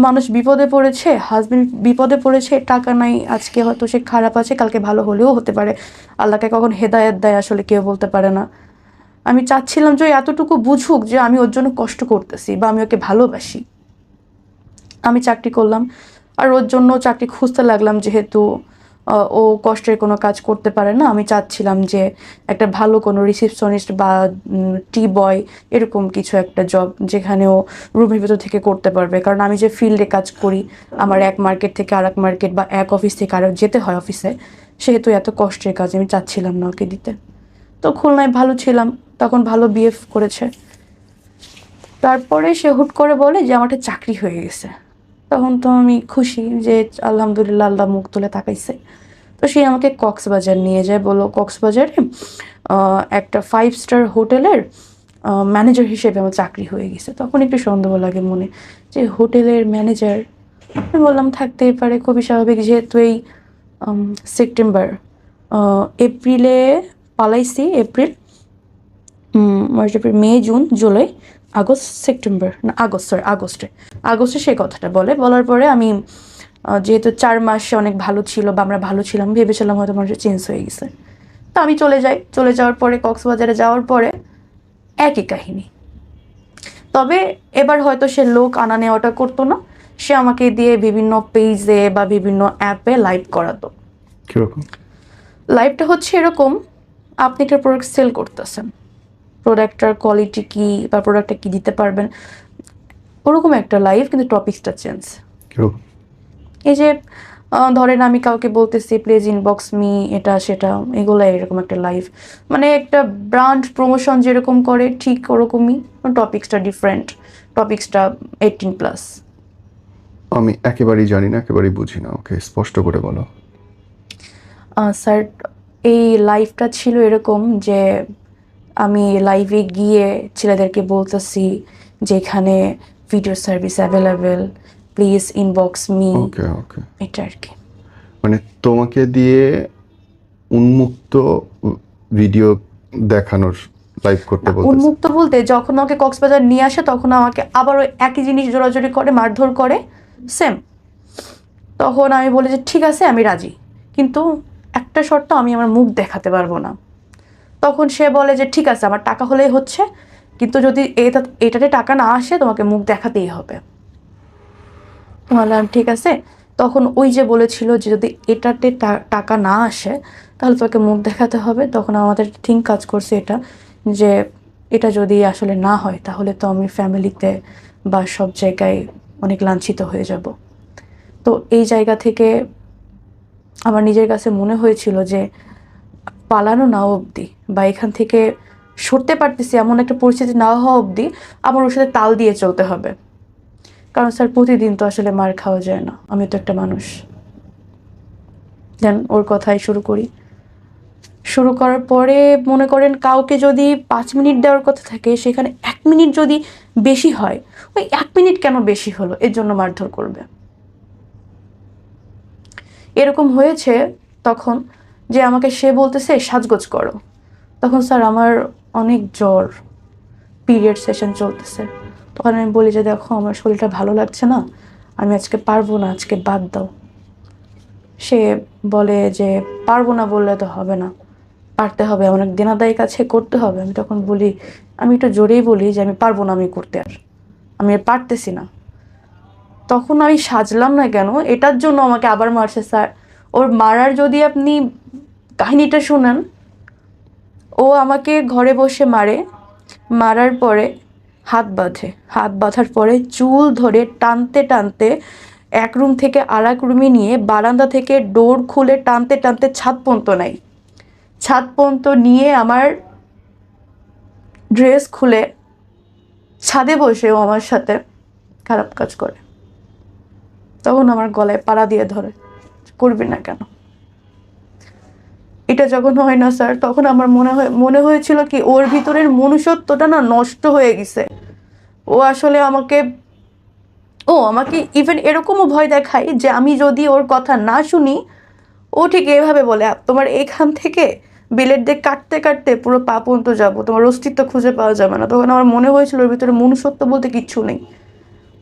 মানুষ বিপদে পড়েছে, হাজবেন্ড বিপদে পড়েছে, টাকা নাই, আজকে হয়তো সে খারাপ আছে, কালকে ভালো হলেও হতে পারে। আল্লাহকে কখন হেদায়েত দেয় আসলে কেউ বলতে পারে না। আমি চাচ্ছিলাম যে এতটুকু বুঝুক যে আমি ওর জন্য কষ্ট করতেছি বা আমি ওকে ভালোবাসি। আমি চাকরি করলাম, আর ওর জন্য চাকরি খুঁজতে লাগলাম, যেহেতু ও কষ্টের কোনো কাজ করতে পারে না। আমি চাচ্ছিলাম যে একটা ভালো কোনো রিসেপশনিস্ট বা টি বয়, এরকম কিছু একটা জব যেখানে ও রুমের ভিতর থেকে করতে পারবে। কারণ আমি যে ফিল্ডে কাজ করি, আমার এক মার্কেট থেকে আর এক মার্কেট বা এক অফিস থেকে আরও যেতে হয় অফিসে, সেহেতু এত কষ্টের কাজ আমি চাচ্ছিলাম না ওকে দিতে। তো খুলনায় ভালো ছিলাম, তখন ভালো বিহেভ করেছে। তারপরে সে হুট করে বলে যে আমার একটা চাকরি হয়ে গেছে। তখন তো আমি খুশি যে আলহামদুলিল্লাহ, আল্লাহ মুখ তুলে তাকাইছে। তো সে আমাকে কক্সবাজার নিয়ে যায়, বললো কক্সবাজারে একটা 5 স্টার হোটেলের ম্যানেজার হিসেবে আমার চাকরি হয়ে গেছে। তখন একটু সন্দেহ লাগে মনে, যে হোটেলের ম্যানেজার। আমি বললাম থাকতেই পারে, খুবই স্বাভাবিক, যেহেতু এই সেপ্টেম্বর, এপ্রিলে পালাইছি, এপ্রিল, মার্চ, এপ্রিল, মে, জুন, জুলাই, আগস্ট, সেপ্টেম্বর, না আগস্ট, সরি আগস্টে সেই কথাটা বলার পরে আমি যেহেতু 4 মাসে অনেক ভালো ছিল বা আমরা ভালো ছিলাম, ভেবেছিলাম হয়তো মানুষ চেঞ্জ হয়ে গেছে। তো আমি চলে যাওয়ার পরে, কক্সবাজারে যাওয়ার পরে একই কাহিনী। তবে এবার হয়তো সে লোক আনা নেওয়াটা করতো না, সে আমাকে দিয়ে বিভিন্ন পেজে বা বিভিন্ন অ্যাপে লাইভ করাতো। কিরকম? লাইভটা হচ্ছে এরকম, আপনি একটা প্রোডাক্ট সেল করতেছেন, প্রোডাক্টটার কোয়ালিটি কী বা প্রোডাক্টটা কী দিতে পারবেন, ওরকম একটা লাইভ, কিন্তু টপিকসটা চেঞ্জ। কিরকম? এই যে ধরেন আমি কাউকে বলতেছি প্লিজ ইনবক্স মি, এটা সেটা, এগুলো এরকম একটা লাইভ, মানে একটা ব্র্যান্ড প্রমোশন যেরকম করে ঠিক ওরকমই, টপিক্সটা ডিফারেন্ট, টপিক্সটা 18+। আমি একেবারেই জানি না, একেবারেই বুঝি না, ওকে স্পষ্ট করে বলো। স্যার, এই লাইভটা ছিল এরকম যে আমি লাইভে গিয়ে ছেলেদেরকে বলতেছি যে এখানে video service available, please inbox me, okay okay, এটা আর কি। মানে তোমাকে দিয়ে উন্মুক্ত ভিডিও দেখানোর, লাইভ করতে বলতেছে? উন্মুক্ত বলতে, যখন আমাকে কক্সবাজার নিয়ে আসে তখন আমাকে আবার ওই একই জিনিস জোরাজোরি করে, মারধর করে, সেম। তখন আমি বলি যে ঠিক আছে আমি রাজি, কিন্তু একটা শর্ত, আমি আমার মুখ দেখাতে পারবো না। তখন সে বলে যে ঠিক আছে আমার টাকা হলেই হচ্ছে, কিন্তু যদি এটাতে টাকা না আসে তোমাকে মুখ দেখাতেই হবে। বললাম ঠিক আছে। তখন ওই যে বলেছিল যে যদি এটাতে টাকা না আসে তাহলে তোমাকে মুখ দেখাতে হবে, তখন আমাদের থিঙ্ক কাজ করছে এটা, যে এটা যদি আসলে না হয় তাহলে তো আমি ফ্যামিলিতে বা সব জায়গায় অনেক লাঞ্ছিত হয়ে যাব। তো এই জায়গা থেকে আমার নিজের কাছে মনে হয়েছিল যে পালানো না অবধি বা এখান থেকে সরতে পারতেছি এমন একটা পরিস্থিতি না হওয়া অবধি আমার ওর সাথে তাল দিয়ে চলতে হবে। কারণ স্যার প্রতিদিন তো আসলে মার খাওয়া যায় না, আমি তো একটা মানুষ। দেন ওর কথাই শুরু করার পরে মনে করেন কাউকে যদি 5 মিনিট দেওয়ার কথা থাকে, সেখানে 1 মিনিট যদি বেশি হয়, ওই 1 মিনিট কেন বেশি হলো এর জন্য মারধর করবে। এরকম হয়েছে তখন, যে আমাকে সে বলতেছে সাজগোজ করো। তখন স্যার আমার অনেক জ্বর, পিরিয়ড সেশন চলতেছে। তখন আমি বলি যে দেখো আমার শরীরটা ভালো লাগছে না, আমি আজকে পারবো না, আজকে বাদ দাও। সে বলে যে পারবো না বললে তো হবে না, পারতে হবে, অনেক দেনাদায়ী কাছে করতে হবে। আমি তখন বলি, আমি একটু জোরেই বলি যে আমি পারবো না, আমি করতে আমি আর পারতেছি না। তখন আমি সাজলাম না কেন, এটার জন্য আমাকে আবার মারছে স্যার। ও ওর মারার যদি আপনি কাহিনীটা শুনেন, ও আমাকে ঘরে বসে মারে, মারার পরে হাত বাঁধার পরে চুল ধরে টানতে টানতে এক রুম থেকে আর এক রুমে নিয়ে বারান্দা থেকে ডোর খুলে টানতে টানতে ছাদ পর্যন্ত নিয়ে আমার ড্রেস খুলে ছাদে বসে ও আমার সাথে খারাপ কাজ করে। তখন আমার গলায় পাড়া দিয়ে ধরে, করবি না কেন? এটা যখন হয় না স্যার, তখন আমার মনে হয়েছিল কি ওর ভিতরের মনুষ্যত্বটা না নষ্ট হয়ে গেছে। ও আসলে আমাকে ইভেন এরকমও ভয় দেখায় যে আমি যদি ওর কথা না শুনি, ও ঠিক এভাবে বলে, তোমার এইখান থেকে বিলেট দিয়ে কাটতে কাটতে পুরো পা পর্যন্ত যাবো, তোমার অস্তিত্ব খুঁজে পাওয়া যাবে না। তখন আমার মনে হয়েছিল ওর ভিতরে মনুষ্যত্ব বলতে কিচ্ছু নেই।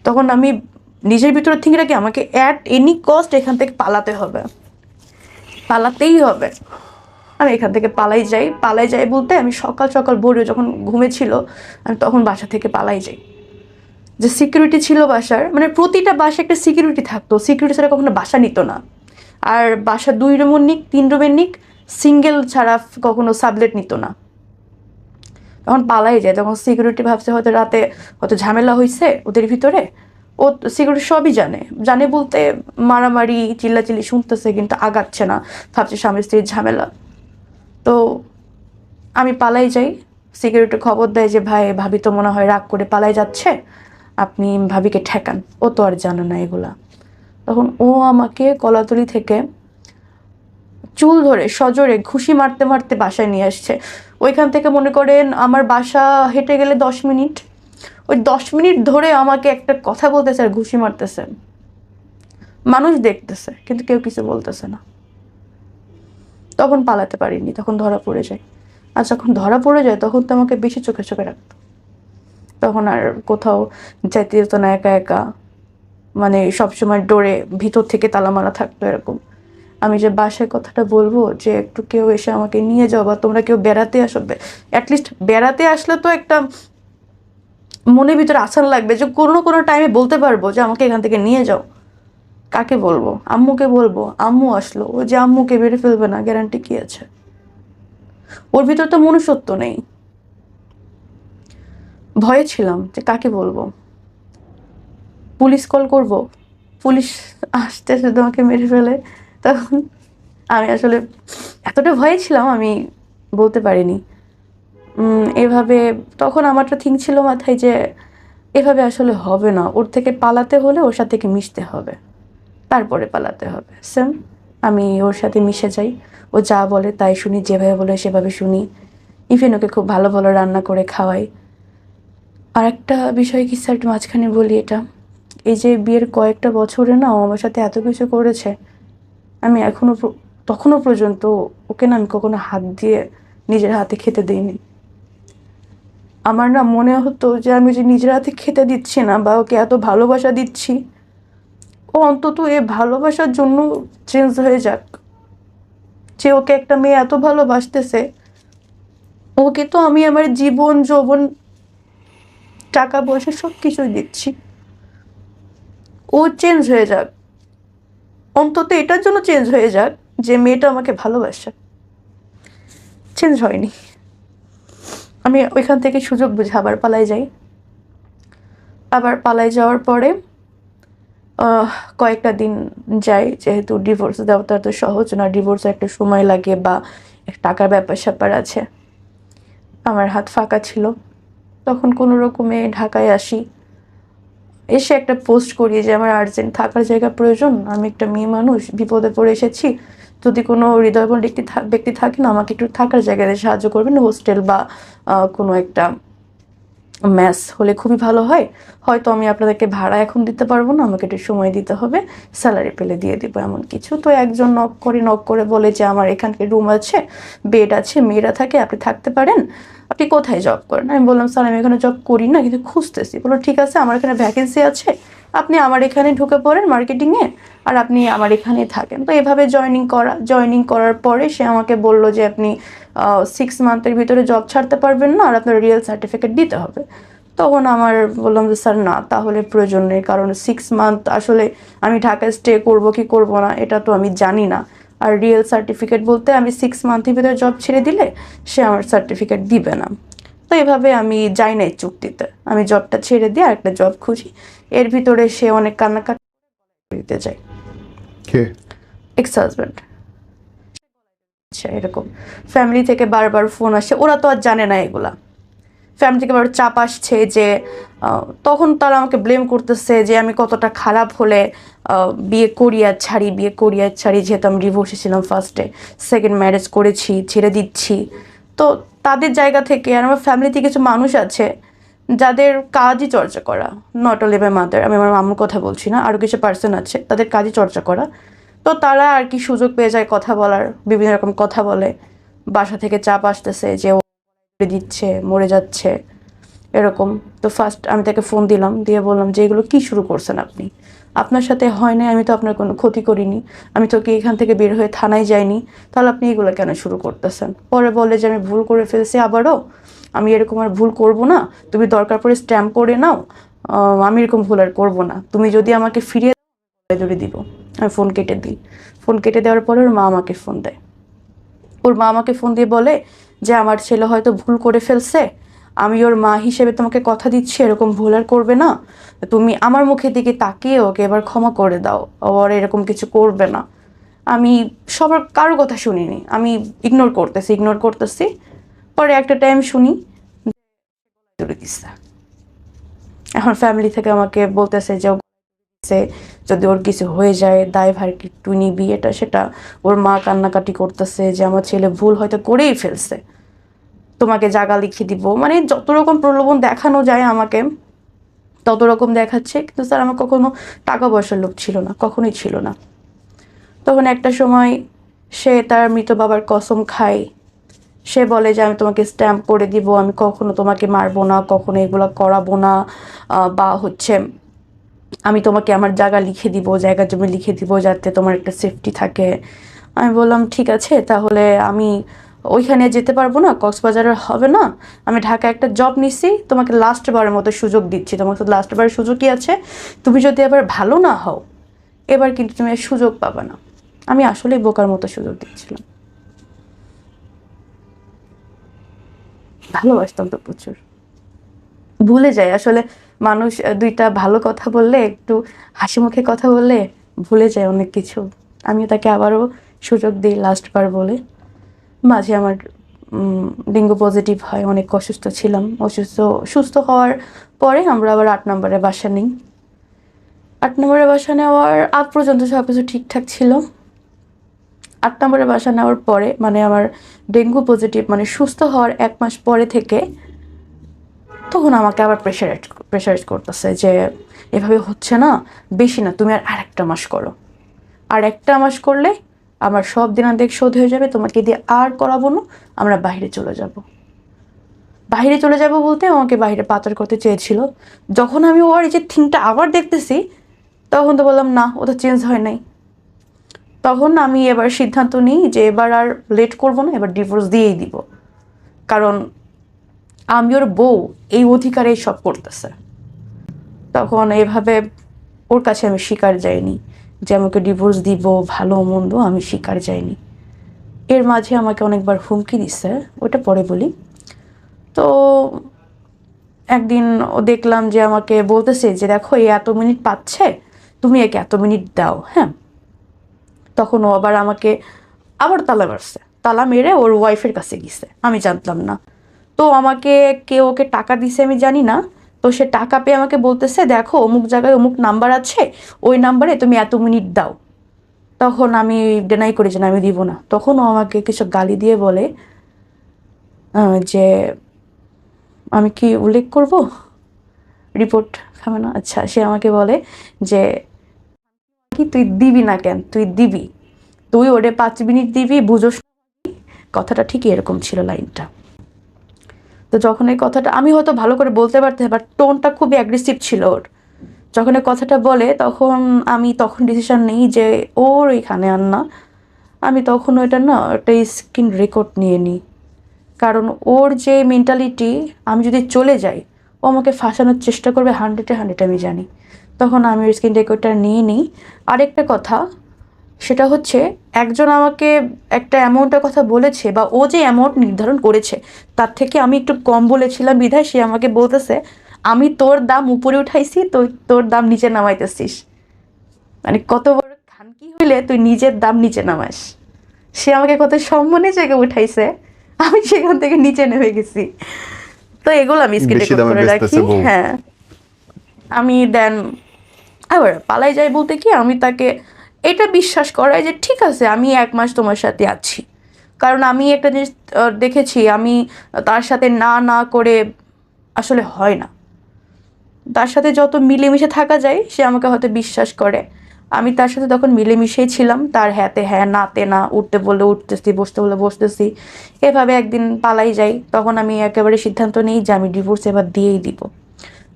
তখন আমি নিজের ভিতরে থেকে রাখি আমাকে অ্যাট এনি কস্ট এখান থেকে পালাতেই হবে। আমি এখান থেকে পালাই যাই বলতে আমি সকাল সকাল ভোরে যখন ঘুমেছিল আমি তখন বাসা থেকে পালাই যাই। যে সিকিউরিটি ছিল বাসার, মানে প্রতিটা বাসায় একটা সিকিউরিটি থাকতো, সিকিউরিটি ছাড়া কখনো বাসা নিত না। আর বাসা 2 রুমের নিক 3 রুমের নিক সিঙ্গেল ছাড়া কখনো সাবলেট নিত না। তখন পালাই যায়, তখন সিকিউরিটি ভাবছে হয়তো রাতে হয়তো ঝামেলা হয়েছে ওদের ভিতরে। ও সিকিউরিটি সবই জানে বলতে মারামারি চিল্লাচিল্লি শুনতেছে কিন্তু আগাচ্ছে না, ভাবছে স্বামী স্ত্রীর ঝামেলা। তো আমি পালাই যাই, সিকিউরিটি খবর দেয় যে ভাবি তো মনে হয় রাগ করে পালাই যাচ্ছে, আপনি ভাবিকে ঠেকান। ও তো আর জানে না এগুলা। তখন ও আমাকে কলাতলি থেকে চুল ধরে সজোরে ঘুষি মারতে মারতে বাসায় নিয়ে আসছে। ওইখান থেকে মনে করেন আমার বাসা হেঁটে গেলে 10 মিনিট, ওই 10 মিনিট ধরে আমাকে একটা কথা বলতেছে আর ঘুষি মারতেছে। মানুষ দেখতেছে কিন্তু কেউ কিছু বলতেছে না। তখন পালাতে পারিনি, তখন ধরা পড়ে যায়। আর যখন ধরা পড়ে যায় তখন তো আমাকে বেশি চোখে চোখে রাখতো। তখন আর কোথাও যাইতে যেত না একা একা, মানে সবসময় ডোরে ভিতর থেকে তালা মারা থাকতো এরকম। আমি যে বাসায় কথাটা বলবো যে একটু কেউ এসে আমাকে নিয়ে যাও, বা তোমরা কেউ বেড়াতে আসবে, অ্যাটলিস্ট বেড়াতে আসলে তো একটা মনের ভিতরে আসান লাগবে যে কোনো টাইমে বলতে পারবো যে আমাকে এখান থেকে নিয়ে যাও। কাকে বলবো? আম্মুকে বলবো। আম্মু আসলো, ও যে আম্মুকে বেড়ে ফেলবে না গ্যারান্টি কি আছে? ওর ভিতর তো মনুষ্যত্ব নেই। ভয়ে ছিলাম যে কাকে বলবো, পুলিশ কল করব, পুলিশ আসতে শুধু আমাকে মেরে ফেলে। তখন আমি আসলে এতটা ভয়ে ছিলাম আমি বলতে পারিনি। এভাবে তখন আমার তো থিঙ্ক ছিল মাথায় যে এভাবে আসলে হবে না, ওর থেকে পালাতে হলে ওর সাথে মিশতে হবে, তারপরে পালাতে হবে। সেম আমি ওর সাথে মিশে যাই, ও যা বলে তাই শুনি, যেভাবে বলে সেভাবে শুনি। ইভেন ওকে খুব ভালো ভালো রান্না করে খাওয়াই। আর একটা বিষয় কি স্যার মাঝখানে বলি, এটা এই যে বিয়ের কয়েকটা বছরে না ও আমার সাথে এত কিছু করেছে, আমি তখনও পর্যন্ত ওকে না আমি কখনো হাত দিয়ে নিজের হাতে খেতে দিইনি। আমার না মনে হতো যে আমি যে নিজের হাতে খেতে দিচ্ছি না বা ওকে এত ভালোবাসা দিচ্ছি, ও অন্তত এ ভালোবাসার জন্য চেঞ্জ হয়ে যাক। যে ওকে একটা মেয়ে এত ভালোবাসতেছে, ওকে তো আমি আমার জীবন যৌবন টাকা পয়সা সব কিছুই দিচ্ছি, ও চেঞ্জ হয়ে যাক, অন্তত এটার জন্য চেঞ্জ হয়ে যাক যে মেয়েটা আমাকে ভালোবাসে। চেঞ্জ হয়নি। আমি ওইখান থেকে সুযোগ বুঝে আবার পালাই যাই। আবার পালাই যাওয়ার পরে কয়েকটা দিন যাই, যেহেতু ডিভোর্স দেওয়াটা তো সহজ না, ডিভোর্সে একটা সময় লাগে বা টাকার ব্যাপার স্যাপার আছে। আমার হাত ফাঁকা ছিল, তখন কোনো রকমে ঢাকায় আসি। এসে একটা পোস্ট করি যে আমার আর্জেন্ট থাকার জায়গা প্রয়োজন, আমি একটা মেয়ে মানুষ বিপদে পড়ে এসেছি, যদি কোনো হৃদয়বান ব্যক্তি থাকেন আমাকে একটু থাকার জায়গায় সাহায্য করবেন, হোস্টেল বা কোনো একটা ম্যাস হলে খুবই ভালো হয়। হয়তো আমি আপনাদেরকে ভাড়া এখন দিতে পারবো না, আমাকে একটু সময় দিতে হবে, স্যালারি পেলে দিয়ে দিব এমন কিছু। তো একজন নক করে বলে যে আমার এখানকার রুম আছে, বেড আছে, মেয়েরা থাকে, আপনি থাকতে পারেন। আপনি কোথায় জব করেন? আমি বললাম স্যার আমি এখানে জব করি না কিন্তু খুঁজতেছি। বললো ঠিক আছে, আমার এখানে ভ্যাকেন্সি আছে, আপনি আমার এখানে ঢুকে পড়েন মার্কেটিংয়ে, আর আপনি আমার এখানেই থাকেন। তো এভাবে জয়েনিং করার পরে সে আমাকে বলল যে আপনি 6 মান্থের ভিতরে জব ছাড়তে পারবেন না, আর আপনার রিয়েল সার্টিফিকেট দিতে হবে। তখন আমার বললাম যে স্যার না, তাহলে প্রয়োজন নেই, কারণ 6 মান্থ আসলে আমি ঢাকায় স্টে করব কি করব না এটা তো আমি জানি না। আর রিয়েল সার্টিফিকেট বলতে আমি 6 মান্থের ভিতরে জব ছেড়ে দিলে সে আমার সার্টিফিকেট দিবে না। তো এভাবে আমি যাই নাই চুক্তিতে, আমি জবটা ছেড়ে দিয়ে আরেকটা জব খুঁজি। এর ভিতরে সে অনেক কান্নাকাটি দিতে চায়। কে? Ex husband. আচ্ছা, এরকম ফ্যামিলি থেকে বারবার ফোন আসে, ওরা তো আর জানে না এগুলা। ফ্যামিলি থেকে বারবার চাপ আসছে যে তখন তারা আমাকে ব্লেম করতেছে যে আমি কতটা খারাপ হলে বিয়ে করি আর ছাড়ি, যেহেতু আমি ডিভোর্সে ছিলাম ফার্স্টে, সেকেন্ড ম্যারেজ করেছি, ছেড়ে দিচ্ছি। তো তাদের জায়গা থেকে, আর আমার ফ্যামিলিতে কিছু মানুষ আছে যাদের কাজই চর্চা করা, নট অনলি মাই মাদার, আমি আমার মামুর কথা বলছি না, আরও কিছু পার্সন আছে তাদের কাজই চর্চা করা। তো তারা আর কি সুযোগ পেয়ে যায় কথা বলার, বিভিন্ন রকম কথা বলে। বাসা থেকে চাপ আসতেছে যে ও দিচ্ছে, মরে যাচ্ছে, এরকম। তো ফার্স্ট আমি তাকে ফোন দিলাম, দিয়ে বললাম যে এগুলো কী শুরু করছেন আপনি? আপনার সাথে হয় না, আমি তো আপনার কোনো ক্ষতি করিনি, আমি তো কি এখান থেকে বের হয়ে থানায় যাইনি, তাহলে আপনি এগুলো কেন শুরু করতেছেন? পরে বলে যে আমি ভুল করে ফেলছি, আবারও আমি এরকম আর ভুল করব না, তুমি দরকার পড়ে স্ট্যাম্প করে নাও, আমি এরকম ভুল আর করবো না, তুমি যদি আমাকে ফিরিয়ে ধরে দিব। আমি ফোন কেটে দিই। ফোন কেটে দেওয়ার পরে ওর মা আমাকে ফোন দেয়। ওর মা আমাকে ফোন দিয়ে বলে যে আমার ছেলে হয়তো ভুল করে ফেলছে, আমি ওর মা হিসেবে তোমাকে কথা দিচ্ছি এরকম ভুল আর করবে না, তুমি আমার মুখের দিকে তাকিয়ে ওকে এবার ক্ষমা করে দাও, আর এরকম কিছু করবে না। আমি সবার কারো কথা শুনিনি, আমি ইগনোর করতেছি। পরে একটা টাইম শুনি দূরে দিচ্ছে। এখন ফ্যামিলি থেকে আমাকে বলতেছে যে যদি ওর কিছু হয়ে যায় দায়ভার কি তুই নিবি, এটা সেটা। ওর মা কান্নাকাটি করতেছে যে আমার ছেলে ভুল হয়তো করেই ফেলছে, তোমাকে জায়গা লিখিয়ে দিব, মানে যত রকম প্রলোভন দেখানো যায় আমাকে তত রকম দেখাচ্ছে। কিন্তু স্যার আমার কখনো টাকা পয়সার লোভ ছিল না, কখনোই ছিল না। তখন একটা সময় সে তার মৃত বাবার কসম খায়, সে বলে যে আমি তোমাকে স্ট্যাম্প করে দিব, আমি কখনো তোমাকে মারবো না, কখনো এগুলো করাবো না, বা হচ্ছে আমি তোমাকে আমার জায়গা লিখে দিব, জায়গা জমি লিখে দিব যাতে তোমার একটা সেফটি থাকে। আমি বললাম ঠিক আছে, তাহলে আমি ওইখানে যেতে পারবো না, কক্সবাজারের হবে না, আমি ঢাকা একটা জব নিছি, তোমাকে লাস্ট বারের মতো সুযোগ দিচ্ছি, তোমার তো লাস্ট বারের সুযোগই আছে, তুমি যদি এবার ভালো না হও এবার কিন্তু তুমি আর সুযোগ পাবে না। আমি আসলেই বোকার মতো সুযোগ দিচ্ছিলাম। ভালোবাসতাম তো প্রচুর। ভুলে যায় আসলে মানুষ, দুইটা ভালো কথা বললে, একটু হাসি মুখে কথা বললে ভুলে যায় অনেক কিছু। আমিও তাকে আবারও সুযোগ দিই লাস্ট বার বলে। মাঝে আমার ডেঙ্গু পজিটিভ হয়, অনেক অসুস্থ ছিলাম। সুস্থ হওয়ার পরে আমরা আবার 8 নম্বরে বাসা নিই। 8 নম্বরে বাসা নেওয়ার আগ পর্যন্ত সব কিছু ঠিকঠাক ছিল। 8 নম্বরে বাসা নেওয়ার পরে, মানে আমার ডেঙ্গু পজিটিভ মানে সুস্থ হওয়ার 1 মাস পরে থেকে তখন আমাকে আবার প্রেশারাইজ করতেছে যে এভাবে হচ্ছে না, বেশি না, তুমি আর আরেকটা মাস করো, আর একটা মাস করলে আমার সব দিনাদেক শোধ হয়ে যাবে, তোমাকে দিয়ে আর করাবো না, আমরা বাইরে চলে যাব বলতে আমাকে বাইরে পাচার করতে চেয়েছিল। যখন আমি ওর এই যে থিংটা আবার দেখতেছি তখন তো বললাম না, ও তো চেঞ্জ হয় নাই। তখন আমি এবার সিদ্ধান্ত নিই যে এবার আর লেট করবো না, এবার ডিভোর্স দিয়েই দিব, কারণ আমি ওর বউ, এই অধিকারে সব করতেছে। তখন এভাবে ওর কাছে আমি শিকার যাইনি যে আমাকে ডিভোর্স দিব, ভালো মন্দ আমি শিকার যাইনি। এর মাঝে আমাকে অনেকবার হুমকি দিচ্ছে, ওটা পরে বলি। তো একদিন ও দেখলাম যে আমাকে বলতেছে যে দেখো এই এত মিনিট পাচ্ছে, তুমি একে এত মিনিট দাও, হ্যাঁ। তখন ও আবার আমাকে আবার তালা মারছে, তালা মেরে ওর ওয়াইফের কাছে গেছে, আমি জানতাম না। তো আমাকে কে ওকে টাকা দিছে আমি জানি না, তো সে টাকা পেয়ে আমাকে বলতেছে দেখো অমুক জায়গায় অমুক নাম্বার আছে, ওই নাম্বারে তুমি এত মিনিট দাও। তখন আমি ডিনাই করি যে না, আমি দিব না। তখন ও আমাকে কিছু গালি দিয়ে বলে যে আমি কি উল্লেখ করব, রিপোর্ট খাবে না? আচ্ছা, সে আমাকে বলে যে কি তুই দিবি না কেন, তুই দিবি, তুই ওরে 5 মিনিট দিবি, বুঝোস? কথাটা ঠিকই এরকম ছিল লাইনটা। তো যখন এই কথাটা আমি হয়তো ভালো করে বলতে পারতাম, বাট টোনটা খুবই অ্যাগ্রেসিভ ছিল ওর। যখন এই কথাটা বলে তখন আমি ডিসিশন নিই যে ওর এখানে আর না। আমি তখন ওইটা না, একটা স্ক্রিন রেকর্ড নিয়ে নিই, কারণ ওর যে মেন্টালিটি, আমি যদি চলে যাই ও আমাকে ফাঁসানোর চেষ্টা করবে 100-100, আমি জানি। তখন আমি ওর স্ক্রিন রেকর্ডটা নিয়ে নিই। আরেকটা কথা, সেটা হচ্ছে একজন আমাকে একটা অ্যামাউন্টের কথা বলেছে, বা ও যে অ্যামাউন্ট নির্ধারণ করেছে তার থেকে আমি একটু কম বলেছিলাম বিধায় সে আমাকে বলতেছে আমি তোর দাম উপরে উঠাইছি, তোর দাম নিচে নামাইতেছিস। মানে কত বড় খানকি হইলে তুই নিজের দাম নিচে নামাস। সে আমাকে কত সম্মানে জায়গায় উঠাইছে, আমি সেখান থেকে নিচে নেমে গেছি। তো এগুলো আমি স্ক্রিন বেশি রেকর্ড দামে করে রাখি। বেচতেছে বউ। হ্যাঁ, আমি দেন আবার পালাই যাই বলতে কি, আমি তাকে এটা বিশ্বাস করাই যে ঠিক আছে আমি 1 মাস তোমার সাথে আছি। কারণ আমি একটা জিনিস দেখেছি, আমি তার সাথে না না করে আসলে হয় না। তার সাথে যত মিলেমিশে থাকা যায় সে আমাকে হয়তো বিশ্বাস করে। আমি তার সাথে তখন মিলেমিশেই ছিলাম, তার হ্যাঁতে হ্যাঁ নাতে না, উঠতে বললে উঠতেছি, বসতে বললে বসতেছি। এভাবে একদিন পালাই যাই, তখন আমি একেবারে সিদ্ধান্ত নিই যে আমি ডিভোর্স এবার দিয়েই দিব,